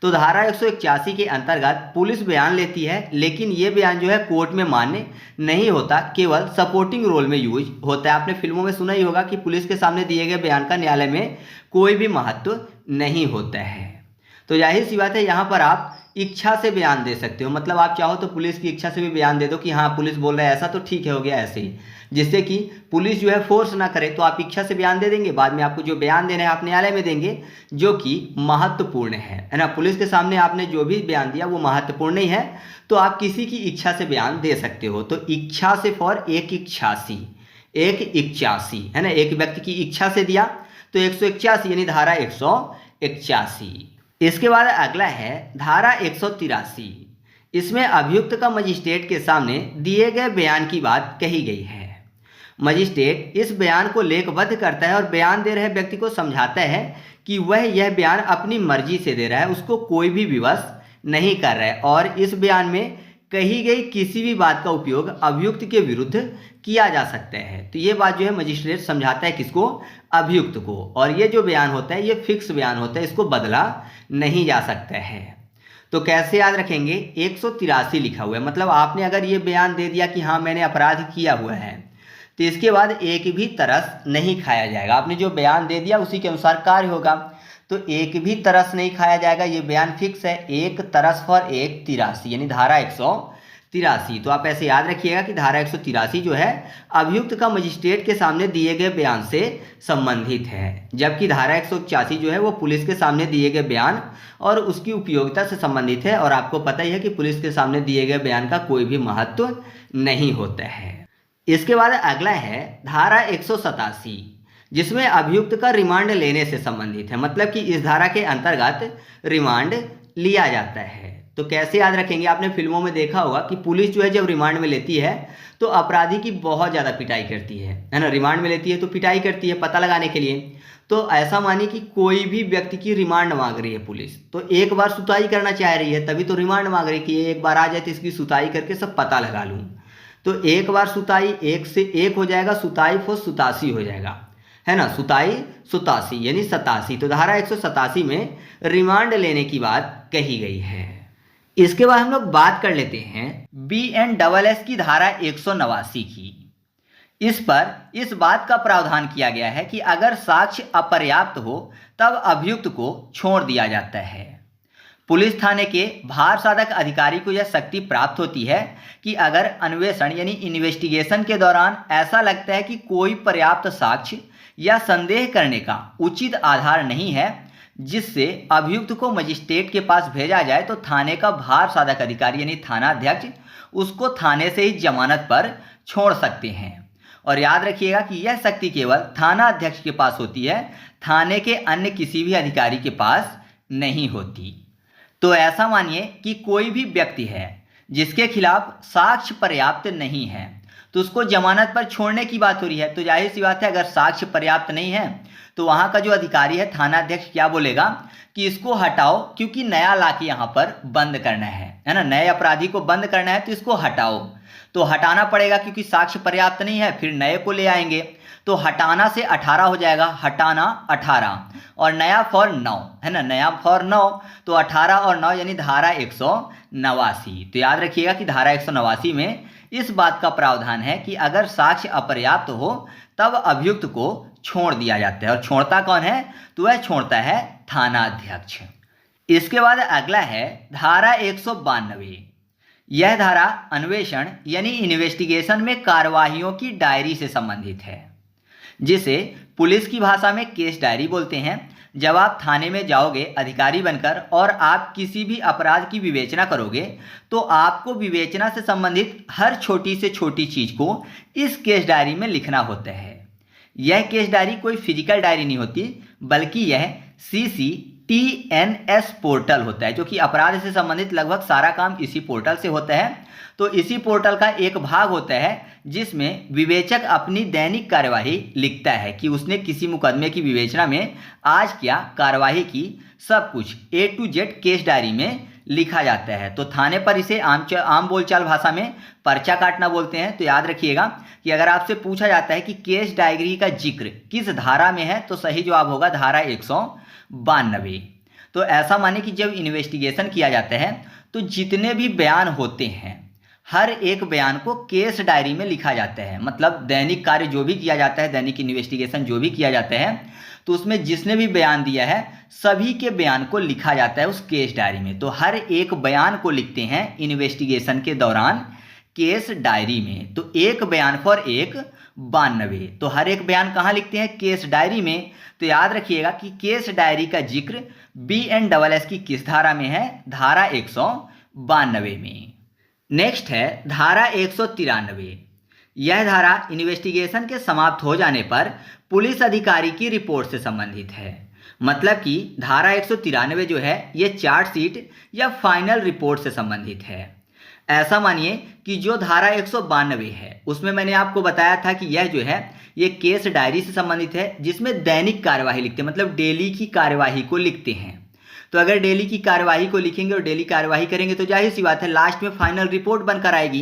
तो धारा 181 के अंतर्गत पुलिस बयान लेती है, लेकिन ये बयान जो है कोर्ट में मान्य नहीं होता, केवल सपोर्टिंग रोल में यूज होता है। आपने फिल्मों में सुना ही होगा कि पुलिस के सामने दिए गए बयान का न्यायालय में कोई भी महत्व नहीं होता है। तो जाहिर सी बात है यहाँ पर आप इच्छा से बयान दे सकते हो, मतलब आप चाहो तो पुलिस की इच्छा से भी बयान दे दो कि हाँ पुलिस बोल रहा है ऐसा, तो ठीक है, हो गया ऐसे ही, जिससे कि पुलिस जो है फोर्स ना करे। तो आप इच्छा से बयान दे देंगे, बाद में आपको जो बयान देना है आप न्यायालय में देंगे, जो कि महत्वपूर्ण है ना। पुलिस के सामने आपने जो भी बयान दिया वो महत्वपूर्ण नहीं है, तो आप किसी की इच्छा से बयान दे सकते हो। तो इच्छा से फॉर 181 है ना, एक व्यक्ति की इच्छा से दिया तो 181 यानी धारा 181। इसके बाद अगला है धारा 183। इसमें अभियुक्त का मजिस्ट्रेट के सामने दिए गए बयान की बात कही गई है। मजिस्ट्रेट इस बयान को लेखबद्ध करता है और बयान दे रहे व्यक्ति को समझाता है कि वह यह बयान अपनी मर्जी से दे रहा है, उसको कोई भी विवश नहीं कर रहा है, और इस बयान में कही गई किसी भी बात का उपयोग अभियुक्त के विरुद्ध किया जा सकता है। तो ये बात जो है मजिस्ट्रेट समझाता है किसको, अभियुक्त को। और ये जो बयान होता है ये फिक्स बयान होता है, इसको बदला नहीं जा सकता है। तो कैसे याद रखेंगे, 183 लिखा हुआ है, मतलब आपने अगर ये बयान दे दिया कि हाँ मैंने अपराध किया हुआ है, तो इसके बाद एक भी तरस नहीं खाया जाएगा। आपने जो बयान दे दिया उसी के अनुसार कार्य होगा, तो एक भी तरस नहीं खाया जाएगा, ये बयान फिक्स है। एक तरस फॉर 183 यानी धारा 183। तो आप ऐसे याद रखिएगा कि धारा 183 जो है अभियुक्त का मजिस्ट्रेट के सामने दिए गए बयान से संबंधित है, जबकि धारा 181 जो है वो पुलिस के सामने दिए गए बयान और उसकी उपयोगिता से संबंधित है। और आपको पता ही है कि पुलिस के सामने दिए गए बयान का कोई भी महत्व नहीं होता है। इसके बाद अगला है धारा 187, जिसमें अभियुक्त का रिमांड लेने से संबंधित है, मतलब कि इस धारा के अंतर्गत रिमांड लिया जाता है। तो कैसे याद रखेंगे, आपने फिल्मों में देखा होगा कि पुलिस जो है जब रिमांड में लेती है तो अपराधी की बहुत ज़्यादा पिटाई करती है ना। रिमांड में लेती है तो पिटाई करती है पता लगाने के लिए। तो ऐसा मानिए कि कोई भी व्यक्ति की रिमांड मांग रही है पुलिस, तो एक बार सुताई करना चाह रही है, तभी तो रिमांड मांग रही है कि एक बार आ जाए तो इसकी सुताई करके सब पता लगा लूँ। तो एक बार सुताई 1 से 1 हो जाएगा, सुताई फॉर 87 हो जाएगा, है ना, सुताई 87 यानी 87। तो धारा 187 में रिमांड लेने की बात कही गई है। इसके बाद हम लोग बात कर लेते हैं BNSS की धारा 189 की। इस पर इस बात का प्रावधान किया गया है कि अगर साक्ष्य अपर्याप्त हो तब अभियुक्त को छोड़ दिया जाता है। पुलिस थाने के भार साधक अधिकारी को यह शक्ति प्राप्त होती है कि अगर अन्वेषण यानी इन्वेस्टिगेशन के दौरान ऐसा लगता है कि कोई पर्याप्त साक्ष्य या संदेह करने का उचित आधार नहीं है जिससे अभियुक्त को मजिस्ट्रेट के पास भेजा जाए, तो थाने का भार साधक अधिकारी यानी थाना अध्यक्ष उसको थाने से ही जमानत पर छोड़ सकते हैं। और याद रखिएगा कि यह शक्ति केवल थाना अध्यक्ष के पास होती है, थाने के अन्य किसी भी अधिकारी के पास नहीं होती। तो ऐसा मानिए कि कोई भी व्यक्ति है जिसके खिलाफ साक्ष्य पर्याप्त नहीं है, तो उसको जमानत पर छोड़ने की बात हो रही है। तो जाहिर सी बात है, अगर साक्ष्य पर्याप्त नहीं है तो वहाँ का जो अधिकारी है थाना अध्यक्ष क्या बोलेगा कि इसको हटाओ, क्योंकि नया ला के यहाँ पर बंद करना है ना, नए अपराधी को बंद करना है, तो इसको हटाओ। तो हटाना पड़ेगा क्योंकि साक्ष्य पर्याप्त नहीं है, फिर नए को ले आएंगे, तो हटाना से 18 हो जाएगा, हटाना 18 और नया फॉर 9 है ना, नया फॉर 9, तो 18 और 9 यानी धारा 189। तो याद रखिएगा कि धारा 189 में इस बात का प्रावधान है कि अगर साक्ष्य अपर्याप्त हो तब अभियुक्त को छोड़ दिया जाता है। और छोड़ता कौन है? तो वह छोड़ता है थाना अध्यक्ष। इसके बाद अगला है धारा 192। यह धारा अन्वेषण यानी इन्वेस्टिगेशन में कार्यवाहियों की डायरी से संबंधित है, जिसे पुलिस की भाषा में केस डायरी बोलते हैं। जब आप थाने में जाओगे अधिकारी बनकर और आप किसी भी अपराध की विवेचना करोगे, तो आपको विवेचना से संबंधित हर छोटी से छोटी चीज को इस केस डायरी में लिखना होता है। यह केस डायरी कोई फिजिकल डायरी नहीं होती, बल्कि यह CCTNS पोर्टल होता है, जो कि अपराध से संबंधित लगभग सारा काम इसी पोर्टल से होता है। तो इसी पोर्टल का एक भाग होता है जिसमें विवेचक अपनी दैनिक कार्यवाही लिखता है कि उसने किसी मुकदमे की विवेचना में आज क्या कार्यवाही की, सब कुछ A to Z case diary में लिखा जाता है। तो थाने पर इसे आम बोलचाल भाषा में पर्चा काटना बोलते हैं। तो याद रखिएगा कि अगर आपसे पूछा जाता है कि केस डायरी का जिक्र किस धारा में है, तो सही जवाब होगा धारा 192। तो ऐसा माने कि जब इन्वेस्टिगेशन किया जाता है तो जितने भी बयान होते हैं हर एक बयान को केस डायरी में लिखा जाता है। मतलब दैनिक कार्य जो भी किया जाता है, दैनिक इन्वेस्टिगेशन जो भी किया जाता है, तो उसमें जिसने भी बयान दिया है सभी के बयान को लिखा जाता है उस केस डायरी में। तो हर एक बयान को लिखते हैं इन्वेस्टिगेशन के दौरान केस डायरी में। तो एक बयान फॉर 192, तो हर एक बयान कहाँ लिखते हैं? केस डायरी में। तो याद रखिएगा कि केस डायरी का जिक्र BNSS की किस धारा में है? धारा 192 में। नेक्स्ट है धारा 193। यह धारा इन्वेस्टिगेशन के समाप्त हो जाने पर पुलिस अधिकारी की रिपोर्ट से संबंधित है। मतलब कि धारा 193 जो है ये चार्जशीट या फाइनल रिपोर्ट से संबंधित है। ऐसा मानिए कि जो धारा 192 है उसमें मैंने आपको बताया था कि यह जो है ये केस डायरी से संबंधित है, जिसमें दैनिक कार्यवाही लिखते हैं, मतलब डेली की कार्यवाही को लिखते हैं। तो अगर डेली की कार्यवाही को लिखेंगे और डेली कार्यवाही करेंगे तो जाहिर सी बात है लास्ट में फाइनल रिपोर्ट बनकर आएगी।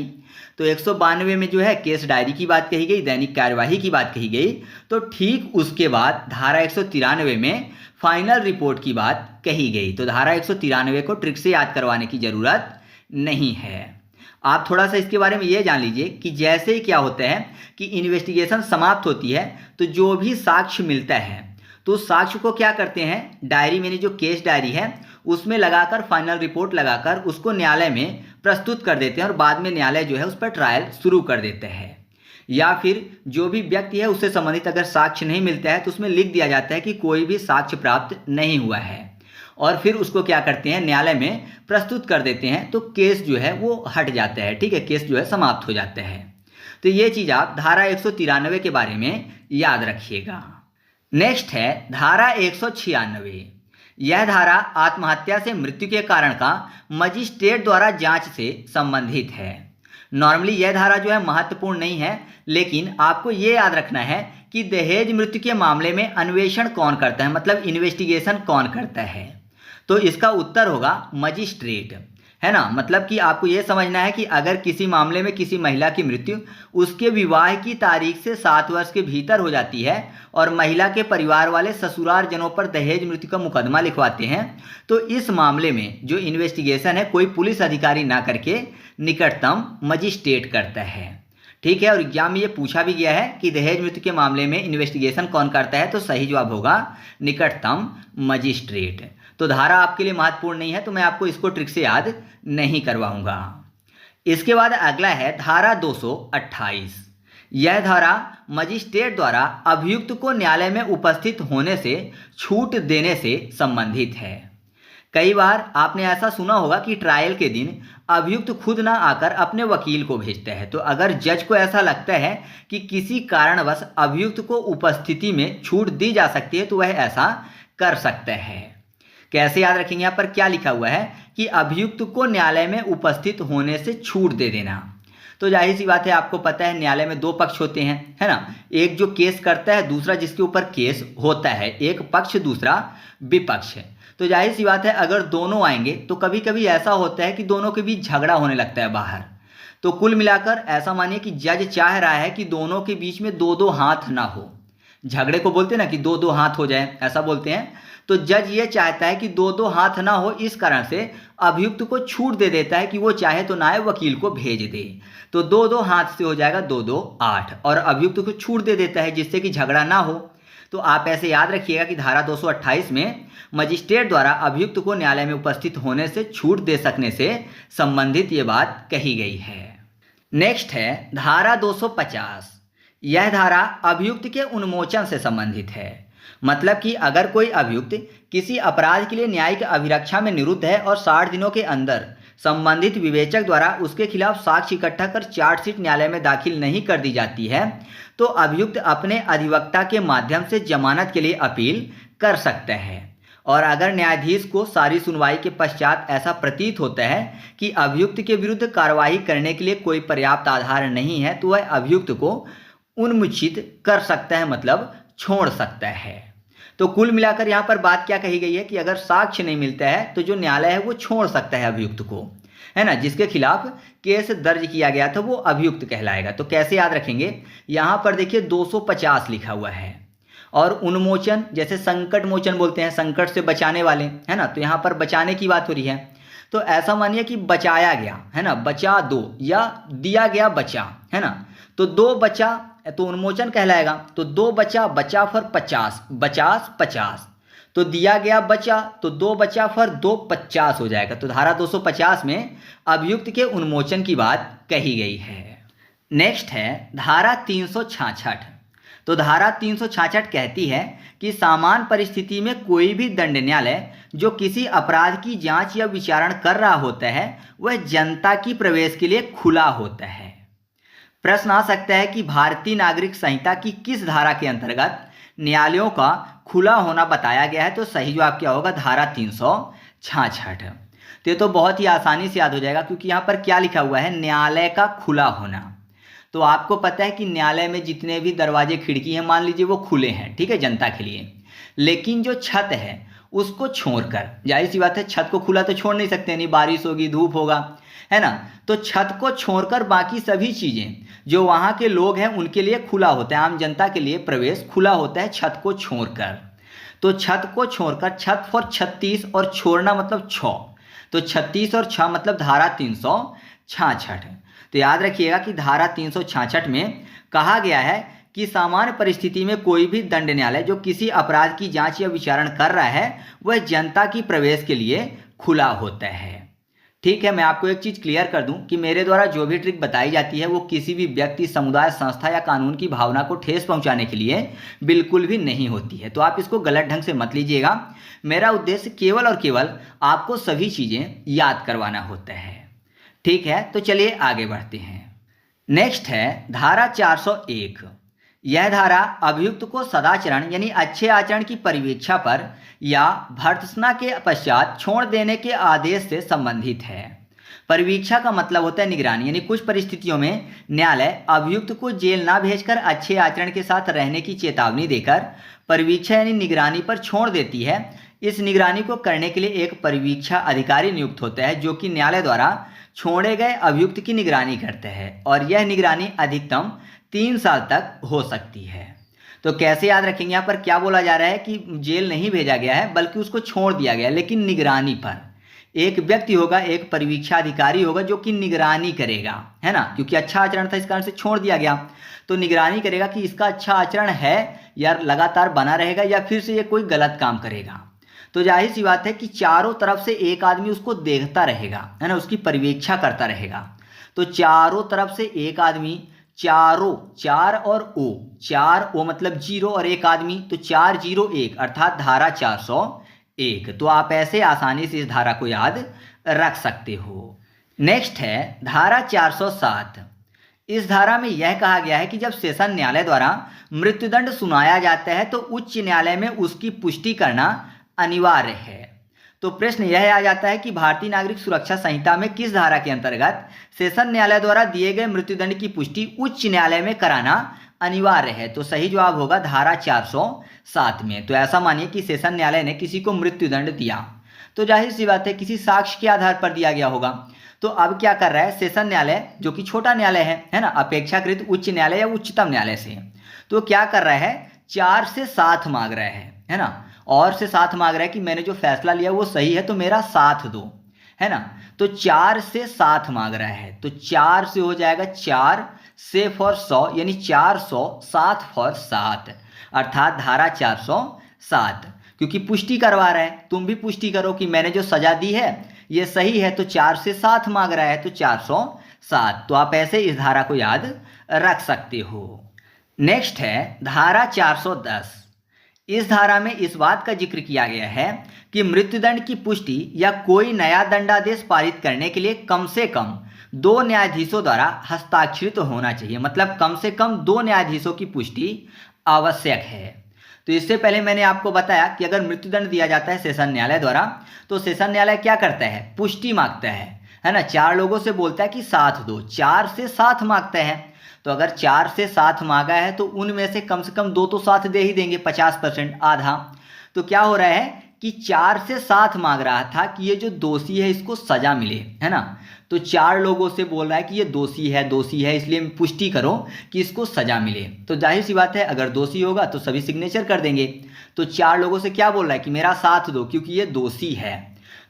तो 192 में जो है केस डायरी की बात कही गई, दैनिक कार्यवाही की बात कही गई, तो ठीक उसके बाद धारा 193 में फाइनल रिपोर्ट की बात कही गई। तो धारा 193 को ट्रिक से याद करवाने की जरूरत नहीं है। आप थोड़ा सा इसके बारे में ये जान लीजिए कि जैसे ही क्या होता है कि इन्वेस्टिगेशन समाप्त होती है तो जो भी साक्ष्य मिलता है तो उस साक्ष्य को क्या करते हैं, डायरी में जो केस डायरी है उसमें लगाकर फाइनल रिपोर्ट लगाकर उसको न्यायालय में प्रस्तुत कर देते हैं और बाद में न्यायालय जो है उस पर ट्रायल शुरू कर देते हैं। या फिर जो भी व्यक्ति है उससे संबंधित अगर साक्ष्य नहीं मिलता है तो उसमें लिख दिया जाता है कि कोई भी साक्ष्य प्राप्त नहीं हुआ है, और फिर उसको क्या करते हैं न्यायालय में प्रस्तुत कर देते हैं। तो केस जो है वो हट जाता है, ठीक है, केस जो है समाप्त हो जाता है। तो ये चीज़ आप धारा 193 के बारे में याद रखिएगा। नेक्स्ट है धारा 196। यह धारा आत्महत्या से मृत्यु के कारण का मजिस्ट्रेट द्वारा जांच से संबंधित है। नॉर्मली यह धारा जो है महत्वपूर्ण नहीं है, लेकिन आपको ये याद रखना है कि दहेज मृत्यु के मामले में अन्वेषण कौन करता है, मतलब इन्वेस्टिगेशन कौन करता है। तो इसका उत्तर होगा मजिस्ट्रेट, है ना। मतलब कि आपको ये समझना है कि अगर किसी मामले में किसी महिला की मृत्यु उसके विवाह की तारीख से 7 वर्ष के भीतर हो जाती है और महिला के परिवार वाले ससुराल जनों पर दहेज मृत्यु का मुकदमा लिखवाते हैं, तो इस मामले में जो इन्वेस्टिगेशन है कोई पुलिस अधिकारी ना करके निकटतम मजिस्ट्रेट करता है, ठीक है, और एग्जाम में ये पूछा भी गया है कि दहेज मृत्यु के मामले में इन्वेस्टिगेशन कौन करता है, तो सही जवाब होगा निकटतम मजिस्ट्रेट। तो धारा आपके लिए महत्वपूर्ण नहीं है, तो मैं आपको इसको ट्रिक से याद नहीं करवाऊंगा। इसके बाद अगला है धारा 228। यह धारा मजिस्ट्रेट द्वारा अभियुक्त को न्यायालय में उपस्थित होने से छूट देने से संबंधित है। कई बार आपने ऐसा सुना होगा कि ट्रायल के दिन अभियुक्त खुद ना आकर अपने वकील को भेजते हैं। तो अगर जज को ऐसा लगता है कि किसी कारणवश अभियुक्त को उपस्थिति में छूट दी जा सकती है, तो वह ऐसा कर सकता है। कैसे याद रखेंगे, यहाँ पर क्या लिखा हुआ है कि अभियुक्त को न्यायालय में उपस्थित होने से छूट दे देना। तो जाहिर सी बात है, आपको पता है न्यायालय में दो पक्ष होते हैं, है ना, एक जो केस करता है, दूसरा जिसके ऊपर केस होता है, एक पक्ष दूसरा विपक्ष है। तो जाहिर सी बात है अगर दोनों आएंगे तो कभी कभी ऐसा होता है कि दोनों के बीच झगड़ा होने लगता है बाहर। तो कुल मिलाकर ऐसा मानिए कि जज चाह रहा है कि दोनों के बीच में दो दो हाथ ना हो। झगड़े को बोलते हैं ना कि दो दो हाथ हो जाए, ऐसा बोलते हैं। तो जज ये चाहता है कि दो दो हाथ ना हो, इस कारण से अभियुक्त को छूट दे देता है कि वो चाहे तो ना आए, वकील को भेज दे। तो दो दो हाथ से हो जाएगा 2 2 8, और अभियुक्त को छूट दे देता है जिससे कि झगड़ा ना हो। तो आप ऐसे याद रखिएगा कि धारा 228 में मजिस्ट्रेट द्वारा अभियुक्त को न्यायालय में उपस्थित होने से छूट दे सकने से संबंधित ये बात कही गई है। नेक्स्ट है धारा 250। यह धारा अभियुक्त के उन्मोचन से संबंधित है। मतलब कि अगर कोई अभियुक्त किसी अपराध के लिए न्यायिक अभिरक्षा में निरुद्ध है और 60 दिनों के अंदर संबंधित विवेचक द्वारा उसके खिलाफ साक्ष्य इकट्ठा कर चार्जशीट न्यायालय में दाखिल नहीं कर दी जाती है, तो अभियुक्त अपने अधिवक्ता के माध्यम से जमानत के लिए अपील कर सकता है। और अगर न्यायाधीश को सारी सुनवाई के पश्चात ऐसा प्रतीत होता है कि अभियुक्त के विरुद्ध कार्रवाई करने के लिए कोई पर्याप्त आधार नहीं है, तो वह अभियुक्त को उन्मोचित कर सकता है, मतलब छोड़ सकता है। तो कुल मिलाकर यहाँ पर बात क्या कही गई है कि अगर साक्ष्य नहीं मिलता है तो जो न्यायालय है वो छोड़ सकता है अभियुक्त को, है ना। जिसके खिलाफ केस दर्ज किया गया था वो अभियुक्त कहलाएगा। तो कैसे याद रखेंगे, यहाँ पर देखिए 250 लिखा हुआ है। और उन्मोचन जैसे संकट मोचन बोलते हैं, संकट से बचाने वाले, है ना। तो यहाँ पर बचाने की बात हो रही है। तो ऐसा मानिए कि बचाया गया, है ना, बचा दो, या दिया गया बचा, है ना। तो 2 बचा तो उन्मोचन कहलाएगा। तो 2 बचा, बचा फॉर 50, 50 50। तो दिया गया बचा, तो 2 बचा फॉर 2 50 हो जाएगा। तो धारा 250 में अभियुक्त के उन्मोचन की बात कही गई है। नेक्स्ट है धारा 366। तो धारा 366 कहती है कि सामान्य परिस्थिति में कोई भी दंड न्यायालय जो किसी अपराध की जांच या विचारण कर रहा होता है वह जनता की प्रवेश के लिए खुला होता है। प्रश्न आ सकता है कि भारतीय नागरिक संहिता की किस धारा के अंतर्गत न्यायालयों का खुला होना बताया गया है, तो सही जवाब क्या होगा, धारा 366। तो ये तो बहुत ही आसानी से याद हो जाएगा, क्योंकि यहाँ पर क्या लिखा हुआ है, न्यायालय का खुला होना। तो आपको पता है कि न्यायालय में जितने भी दरवाजे खिड़की हैं, मान लीजिए वो खुले हैं, ठीक है, जनता के लिए, लेकिन जो छत है उसको छोड़कर, जाहिर सी बात है छत को खुला तो छोड़ नहीं सकते, नहीं बारिश होगी, धूप होगा, है ना। तो छत को छोड़कर बाकी सभी चीज़ें जो वहाँ के लोग हैं उनके लिए खुला होता है, आम जनता के लिए प्रवेश खुला होता है छत को छोड़कर। तो छत को छोड़कर, छत फॉर 36 और छोड़ना मतलब 6, तो 36 और 6 मतलब धारा 366। तो याद रखिएगा कि धारा 366 में कहा गया है कि सामान्य परिस्थिति में कोई भी दंड न्यायालय जो किसी अपराध की जांच या विचारण कर रहा है वह जनता की प्रवेश के लिए खुला होता है। ठीक है, मैं आपको एक चीज़ क्लियर कर दूं कि मेरे द्वारा जो भी ट्रिक बताई जाती है वो किसी भी व्यक्ति, समुदाय, संस्था या कानून की भावना को ठेस पहुंचाने के लिए बिल्कुल भी नहीं होती है। तो आप इसको गलत ढंग से मत लीजिएगा। मेरा उद्देश्य केवल और केवल आपको सभी चीज़ें याद करवाना होता है। ठीक है, तो चलिए आगे बढ़ते हैं। नेक्स्ट है धारा 401। यह धारा अभियुक्त को सदाचरण यानी अच्छे आचरण की परिवीक्षा पर या भर्त्सना के पश्चात छोड़ देने के आदेश से संबंधित है। परिवीक्षा का मतलब होता है निगरानी, यानी कुछ परिस्थितियों में न्यायालय अभियुक्त को जेल ना भेजकर अच्छे आचरण के साथ रहने की चेतावनी देकर परिवीक्षा यानी निगरानी पर छोड़ देती है। इस निगरानी को करने के लिए एक परिवीक्षा अधिकारी नियुक्त होता है जो कि न्यायालय द्वारा छोड़े गए अभियुक्त की निगरानी करता है, और यह निगरानी अधिकतम 3 साल तक हो सकती है। तो कैसे याद रखेंगे, यहाँ पर क्या बोला जा रहा है कि जेल नहीं भेजा गया है बल्कि उसको छोड़ दिया गया, लेकिन निगरानी पर। एक व्यक्ति होगा, एक परिवीक्षा अधिकारी होगा जो कि निगरानी करेगा, है ना, क्योंकि अच्छा आचरण था इस कारण से छोड़ दिया गया। तो निगरानी करेगा कि इसका अच्छा आचरण है या लगातार बना रहेगा या फिर से ये कोई गलत काम करेगा। तो जाहिर सी बात है कि चारों तरफ से एक आदमी उसको देखता रहेगा, है ना, उसकी परिवीक्षा करता रहेगा। तो चारों तरफ से एक आदमी, चारों, चार और ओ, चार ओ मतलब 0 और एक आदमी, तो 401 अर्थात धारा 401। तो आप ऐसे आसानी से इस धारा को याद रख सकते हो। नेक्स्ट है धारा 407। इस धारा में यह कहा गया है कि जब सेशन न्यायालय द्वारा मृत्युदंड सुनाया जाता है तो उच्च न्यायालय में उसकी पुष्टि करना अनिवार्य है। तो प्रश्न यह आ जाता है कि भारतीय नागरिक सुरक्षा संहिता में किस धारा के अंतर्गत सेशन न्यायालय द्वारा दिए गए मृत्युदंड की पुष्टि उच्च न्यायालय में कराना अनिवार्य है। तो सही जवाब होगा धारा 407 में। तो ऐसा मानिए कि सेशन न्यायालय ने किसी को मृत्युदंड दिया, तो जाहिर सी बात है किसी साक्ष्य के आधार पर दिया गया होगा। तो अब क्या कर रहा है सेशन न्यायालय, जो कि छोटा न्यायालय है ना, अपेक्षाकृत उच्च न्यायालय या उच्चतम न्यायालय से, तो क्या कर रहा है 4 से 7 मांग रहा है ना, और से 7 मांग रहा है कि मैंने जो फैसला लिया वो सही है तो मेरा साथ दो, है ना। तो 4 से 7 मांग रहा है, तो 4 से हो जाएगा 4 से फॉर 100 यानी 400, 7 फॉर 7 अर्थात धारा 407, क्योंकि पुष्टि करवा रहा है। तुम भी पुष्टि करो कि मैंने जो सजा दी है ये सही है, तो 4 से 7 मांग रहा है तो 407। तो आप ऐसे इस धारा को याद रख सकते हो। नेक्स्ट है धारा 410। इस धारा में इस बात का जिक्र किया गया है कि मृत्युदंड की पुष्टि या कोई नया दंडादेश पारित करने के लिए कम से कम 2 न्यायाधीशों द्वारा हस्ताक्षरित होना चाहिए। मतलब कम से कम 2 न्यायाधीशों की पुष्टि आवश्यक है। तो इससे पहले मैंने आपको बताया कि अगर मृत्युदंड दिया जाता है सेशन न्यायालय द्वारा तो सेशन न्यायालय क्या करता है, पुष्टि मांगता है ना। 4 लोगों से बोलता है कि साथ दो, 4 से 7 मांगता है। तो अगर 4 से 7 मांगा है तो उनमें से कम 2 तो साथ दे ही देंगे, 50% आधा। तो क्या हो रहा है कि 4 से 7 मांग रहा था कि ये जो दोषी है इसको सजा मिले, है ना। तो 4 लोगों से बोल रहा है कि ये दोषी है इसलिए पुष्टि करो कि इसको सजा मिले। तो जाहिर सी बात है अगर दोषी होगा तो सभी सिग्नेचर कर देंगे। तो 4 लोगों से क्या बोल रहा है कि मेरा साथ दो क्योंकि ये दोषी है।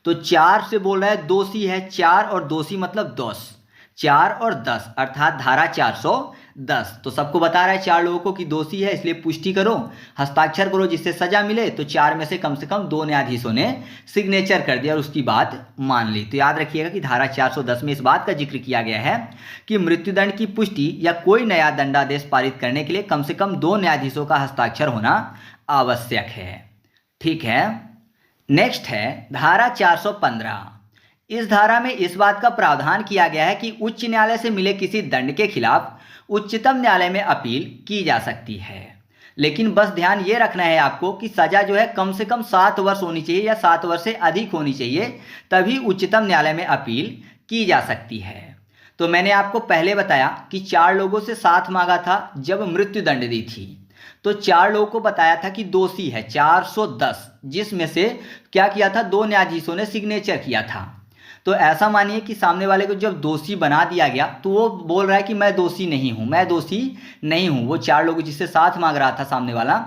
तो 4 से बोल रहा है दोषी है, 4 और दोषी मतलब 10, 4 और 10 अर्थात धारा 410। तो सबको बता रहा है 4 लोगों को कि दोषी है इसलिए पुष्टि करो, हस्ताक्षर करो जिससे सजा मिले। तो 4 में से कम 2 न्यायाधीशों ने सिग्नेचर कर दिया और उसकी बात मान ली। तो याद रखिएगा कि धारा 410 में इस बात का जिक्र किया गया है कि मृत्युदंड की पुष्टि या कोई नया दंडादेश पारित करने के लिए कम से कम 2 न्यायाधीशों का हस्ताक्षर होना आवश्यक है। ठीक है। नेक्स्ट है धारा 415। इस धारा में इस बात का प्रावधान किया गया है कि उच्च न्यायालय से मिले किसी दंड के खिलाफ उच्चतम न्यायालय में अपील की जा सकती है। लेकिन बस ध्यान ये रखना है आपको कि सजा जो है कम से कम 7 वर्ष होनी चाहिए या 7 वर्ष से अधिक होनी चाहिए, तभी उच्चतम न्यायालय में अपील की जा सकती है। तो मैंने आपको पहले बताया कि 4 लोगों से साथ मांगा था जब मृत्युदंड दी थी। तो 4 लोगों को बताया था कि दोषी है 410, जिसमें से क्या किया था 2 न्यायाधीशों ने सिग्नेचर किया था। तो ऐसा मानिए कि सामने वाले को जब दोषी बना दिया गया तो वो बोल रहा है कि मैं दोषी नहीं हूँ, मैं दोषी नहीं हूँ। वो 4 लोग जिससे साथ मांग रहा था सामने वाला,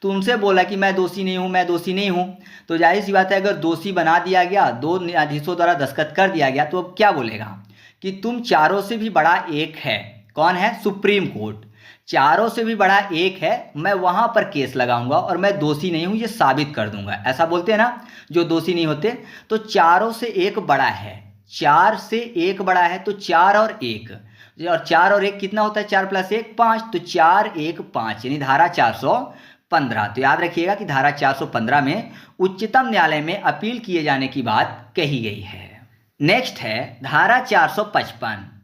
तो उनसे बोला कि मैं दोषी नहीं हूँ, मैं दोषी नहीं हूँ। तो जाहिर सी बात है अगर दोषी बना दिया गया, 2 न्यायाधीशों द्वारा दस्तखत कर दिया गया, तो अब क्या बोलेगा कि तुम चारों से भी बड़ा एक है। कौन है? Supreme court. चारों से भी बड़ा एक है, मैं वहां पर केस लगाऊंगा और मैं दोषी नहीं हूं ये साबित कर दूंगा। ऐसा बोलते हैं ना जो दोषी नहीं होते। तो चारों से एक बड़ा है, 4 से 1 बड़ा है, तो 4 और 1, और 4 और 1 कितना होता है? 4 + 1 5, तो 4 1 5 यानी धारा 415। तो याद रखिएगा कि धारा 415 में उच्चतम न्यायालय में अपील किए जाने की बात कही गई है। नेक्स्ट है धारा 455।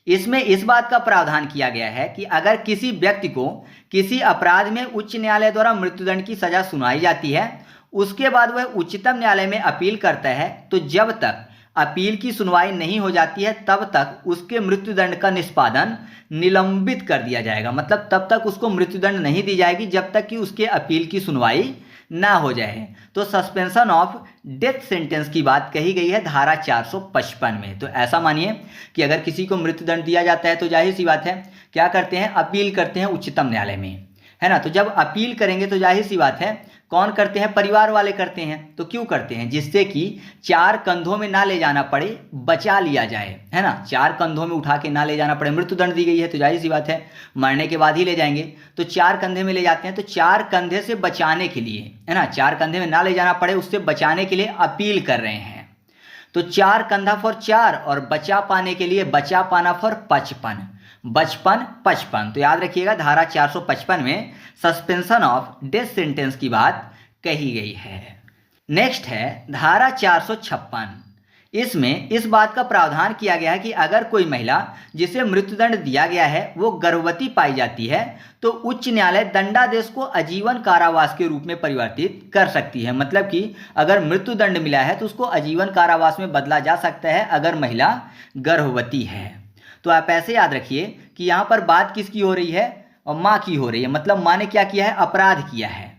इसमें इस बात का प्रावधान किया गया है कि अगर किसी व्यक्ति को किसी अपराध में उच्च न्यायालय द्वारा मृत्युदंड की सजा सुनाई जाती है, उसके बाद वह उच्चतम न्यायालय में अपील करता है, तो जब तक अपील की सुनवाई नहीं हो जाती है तब तक उसके मृत्युदंड का निष्पादन निलंबित कर दिया जाएगा। मतलब तब तक उसको मृत्युदंड नहीं दी जाएगी जब तक कि उसके अपील की सुनवाई ना हो जाए। तो सस्पेंशन ऑफ डेथ सेंटेंस की बात कही गई है धारा 455 में। तो ऐसा मानिए कि अगर किसी को मृत्युदंड दिया जाता है तो जाहिर सी बात है क्या करते हैं? अपील करते हैं उच्चतम न्यायालय में, है ना। तो जब अपील करेंगे तो जाहिर सी बात है कौन करते हैं? परिवार वाले करते हैं। तो क्यों करते हैं? जिससे कि 4 कंधों में ना ले जाना पड़े, बचा लिया जाए, है ना। 4 कंधों में उठा के ना ले जाना पड़े। मृत्युदंड दी गई है तो जाहिर सी बात है मरने के बाद ही ले जाएंगे, तो 4 कंधे में ले जाते हैं। तो 4 कंधे से बचाने के लिए, है ना, 4 कंधे में ना ले जाना पड़े उससे बचाने के लिए अपील कर रहे हैं। तो 4 कंधा फॉर 4 और बचा पाने के लिए बचा पाना फॉर 55, बचपन 55। तो याद रखिएगा धारा 455 में सस्पेंशन ऑफ डेथ सेंटेंस की बात कही गई है। नेक्स्ट है धारा 456। इसमें इस बात का प्रावधान किया गया है कि अगर कोई महिला जिसे मृत्युदंड दिया गया है वो गर्भवती पाई जाती है तो उच्च न्यायालय दंडादेश को आजीवन कारावास के रूप में परिवर्तित कर सकती है। मतलब कि अगर मृत्युदंड मिला है तो उसको आजीवन कारावास में बदला जा सकता है अगर महिला गर्भवती है। तो आप ऐसे याद रखिए कि यहाँ पर बात किसकी हो रही है? और माँ की हो रही है। मतलब माँ ने क्या किया है? अपराध किया है।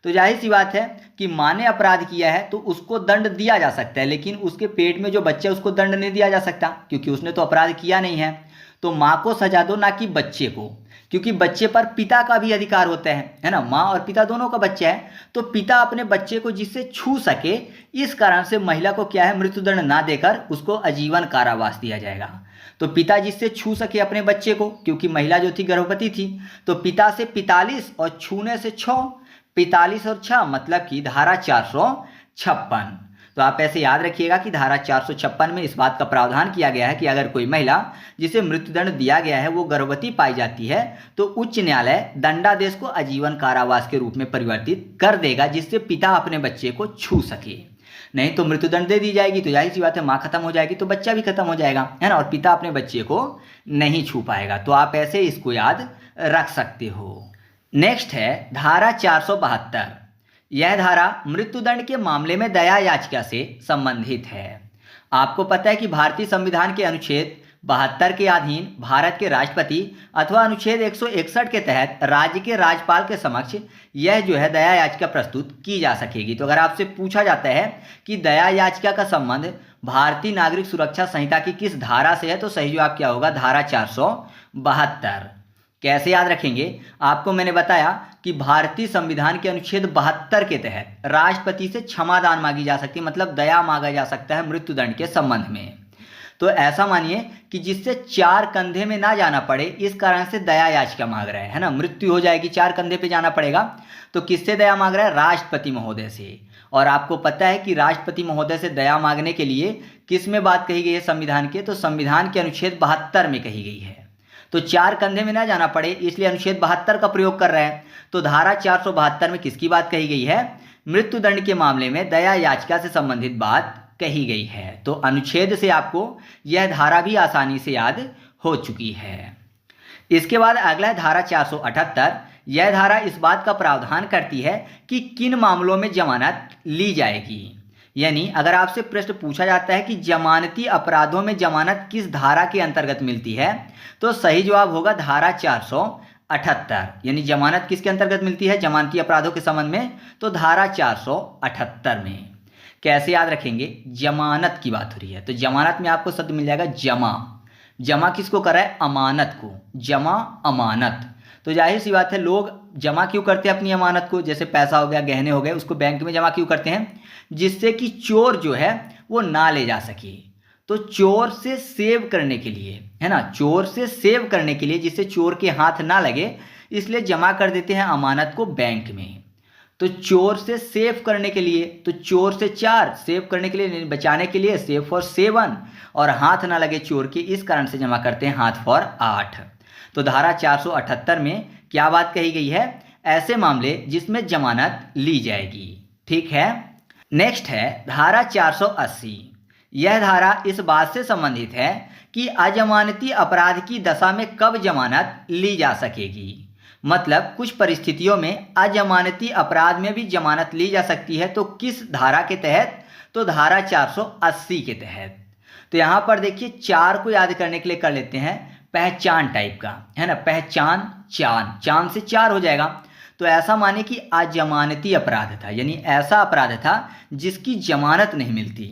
तो जाहिर सी बात है कि माँ ने अपराध किया है तो उसको दंड दिया जा सकता है, लेकिन उसके पेट में जो बच्चा है उसको दंड नहीं दिया जा सकता क्योंकि उसने तो अपराध किया नहीं है। तो माँ को सजा दो, ना कि बच्चे को, क्योंकि बच्चे पर पिता का भी अधिकार होता है ना। माँ और पिता दोनों का बच्चा है तो पिता अपने बच्चे को जिससे छू सके, इस कारण से महिला को क्या है? मृत्युदंड ना देकर उसको आजीवन कारावास दिया जाएगा। तो पिता जिससे छू सके अपने बच्चे को, क्योंकि महिला जो थी गर्भवती थी, तो पिता से 45 और छूने से 6, 45 और 6 मतलब कि धारा 456। तो आप ऐसे याद रखिएगा कि धारा 456 में इस बात का प्रावधान किया गया है कि अगर कोई महिला जिसे मृत्युदंड दिया गया है वो गर्भवती पाई जाती है तो उच्च न्यायालय दंडादेश को आजीवन कारावास के रूप में परिवर्तित कर देगा, जिससे पिता अपने बच्चे को छू सके। नहीं तो मृत्युदंड दे दी जाएगी तो जाहिर सी बात है माँ खत्म हो जाएगी तो बच्चा भी खत्म हो जाएगा, है ना, और पिता अपने बच्चे को नहीं छू पाएगा। तो आप ऐसे इसको याद रख सकते हो। नेक्स्ट है धारा 472। यह धारा मृत्युदंड के मामले में दया याचिका से संबंधित है। आपको पता है कि भारतीय संविधान के अनुच्छेद 72 के अधीन भारत के राष्ट्रपति अथवा अनुच्छेद 161 के तहत राज्य के राज्यपाल के समक्ष यह जो है दया याचिका प्रस्तुत की जा सकेगी। तो अगर आपसे पूछा जाता है कि दया याचिका का संबंध भारतीय नागरिक सुरक्षा संहिता की किस धारा से है, तो सही जवाब क्या होगा? धारा 472। कैसे याद रखेंगे? आपको मैंने बताया कि भारतीय संविधान के अनुच्छेद 72 के तहत राष्ट्रपति से क्षमादान मांगी जा सकती है, मतलब दया मांगा जा सकता है मृत्युदंड के संबंध में। तो ऐसा मानिए कि जिससे 4 कंधे में ना जाना पड़े, इस कारण से दया याचिका मांग रहा है ना। मृत्यु हो जाएगी, 4 कंधे पे जाना पड़ेगा, तो किससे दया मांग रहा है? राष्ट्रपति महोदय से। और आपको पता है कि राष्ट्रपति महोदय से दया मांगने के लिए किस में बात कही गई है संविधान के? तो संविधान के अनुच्छेद 72 में कही गई है। तो 4 कंधे में ना जाना पड़े इसलिए अनुच्छेद 72 का प्रयोग कर रहे हैं। तो धारा 472 में किसकी बात कही गई है? मृत्युदंड के मामले में दया याचिका से संबंधित बात कही गई है। तो अनुच्छेद से आपको यह धारा भी आसानी से याद हो चुकी है। इसके बाद अगला है धारा 478। यह धारा इस बात का प्रावधान करती है कि किन मामलों में जमानत ली जाएगी। यानी अगर आपसे प्रश्न पूछा जाता है कि जमानती अपराधों में जमानत किस धारा के अंतर्गत मिलती है, तो सही जवाब होगा धारा 478। यानी जमानत किसके अंतर्गत मिलती है जमानती अपराधों के संबंध में? तो धारा 478 में। कैसे याद रखेंगे? जमानत की बात हो रही है तो जमानत में आपको शब्द मिल जाएगा जमा। जमा किसको कर रहा है? अमानत को। जमा अमानत। तो जाहिर सी बात है लोग जमा क्यों करते हैं अपनी अमानत को? जैसे पैसा हो गया, गहने हो गए, उसको बैंक में जमा क्यों करते हैं? जिससे कि चोर जो है वो ना ले जा सके। तो चोर से सेव करने के लिए, है ना, चोर से सेव करने के लिए, जिससे चोर के हाथ ना लगे, इसलिए जमा कर देते हैं अमानत को बैंक में। तो चोर से सेव करने के लिए, तो चोर से 4, सेव करने के लिए, बचाने के लिए, सेव फॉर 7, और हाथ ना लगे चोर के, इस कारण से जमा करते हैं हाथ फॉर 8। तो धारा 478 में क्या बात कही गई है? ऐसे मामले जिसमें जमानत ली जाएगी। ठीक है। नेक्स्ट है धारा 480। यह धारा इस बात से संबंधित है कि अजमानती अपराध की दशा में कब जमानत ली जा सकेगी। मतलब कुछ परिस्थितियों में अजमानती अपराध में भी जमानत ली जा सकती है। तो किस धारा के तहत? तो धारा 480 के तहत। तो यहाँ पर देखिए 4 को याद करने के लिए कर लेते हैं पहचान टाइप का, है ना, पहचान, चांद, चांद से 4 हो जाएगा। तो ऐसा माने कि अजमानती अपराध था, यानी ऐसा अपराध था जिसकी जमानत नहीं मिलती,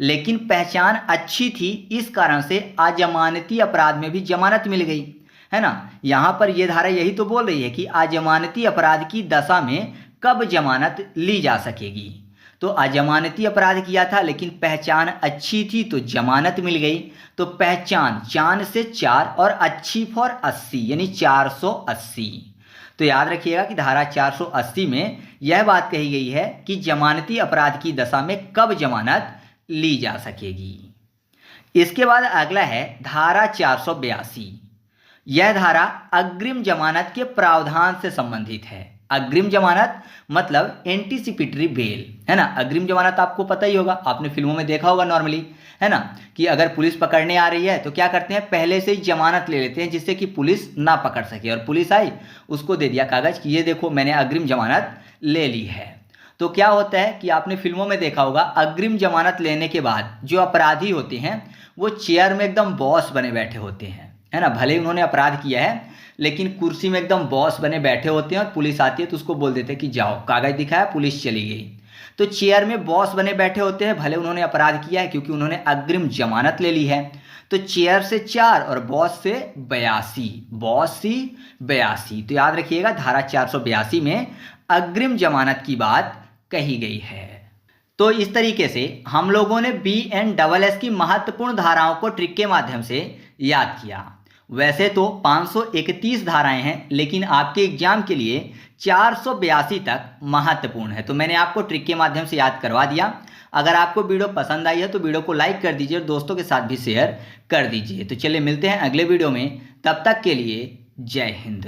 लेकिन पहचान अच्छी थी, इस कारण से अजमानती अपराध में भी जमानत मिल गई, है ना। यहाँ पर यह धारा यही तो बोल रही है कि अजमानती अपराध की दशा में कब जमानत ली जा सकेगी। तो अजमानती अपराध किया था लेकिन पहचान अच्छी थी तो जमानत मिल गई। तो पहचान चांद से 4 और अच्छी फॉर 80 यानी 480। तो याद रखिएगा कि धारा 480 में यह बात कही गई है कि जमानती अपराध की दशा में कब जमानत ली जा सकेगी। इसके बाद अगला है धारा 482। यह धारा अग्रिम जमानत के प्रावधान से संबंधित है। अग्रिम जमानत मतलब एंटीसिपेटरी बेल, है ना। अग्रिम जमानत आपको पता ही होगा, आपने फिल्मों में देखा होगा नॉर्मली, है ना, कि अगर पुलिस पकड़ने आ रही है तो क्या करते हैं, पहले से ही जमानत ले लेते हैं जिससे कि पुलिस ना पकड़ सके। और पुलिस आई, उसको दे दिया कागज कि ये देखो मैंने अग्रिम जमानत ले ली है। तो क्या होता है कि आपने फिल्मों में देखा होगा, अग्रिम जमानत लेने के बाद जो अपराधी होते हैं वो चेयर में एकदम बॉस बने बैठे होते हैं, है ना। भले ही उन्होंने अपराध किया है लेकिन कुर्सी में एकदम बॉस बने बैठे होते हैं और पुलिस आती है तो उसको बोल देते हैं कि जाओ, कागज दिखाया, पुलिस चली गई। तो चेयर में बॉस बने बैठे होते हैं, भले उन्होंने अपराध किया है क्योंकि उन्होंने अग्रिम जमानत ले ली है। तो चेयर से 4 और बॉस से 82, बॉस से 82। तो याद रखिएगा धारा 482 में अग्रिम जमानत की बात कही गई है। तो इस तरीके से हम लोगों ने BNSS की महत्वपूर्ण धाराओं को ट्रिक के माध्यम से याद किया। वैसे तो 531 धाराएं हैं लेकिन आपके एग्जाम के लिए 482 तक महत्वपूर्ण है। तो मैंने आपको ट्रिक के माध्यम से याद करवा दिया। अगर आपको वीडियो पसंद आई है तो वीडियो को लाइक कर दीजिए और दोस्तों के साथ भी शेयर कर दीजिए। तो चलिए मिलते हैं अगले वीडियो में, तब तक के लिए जय हिंद।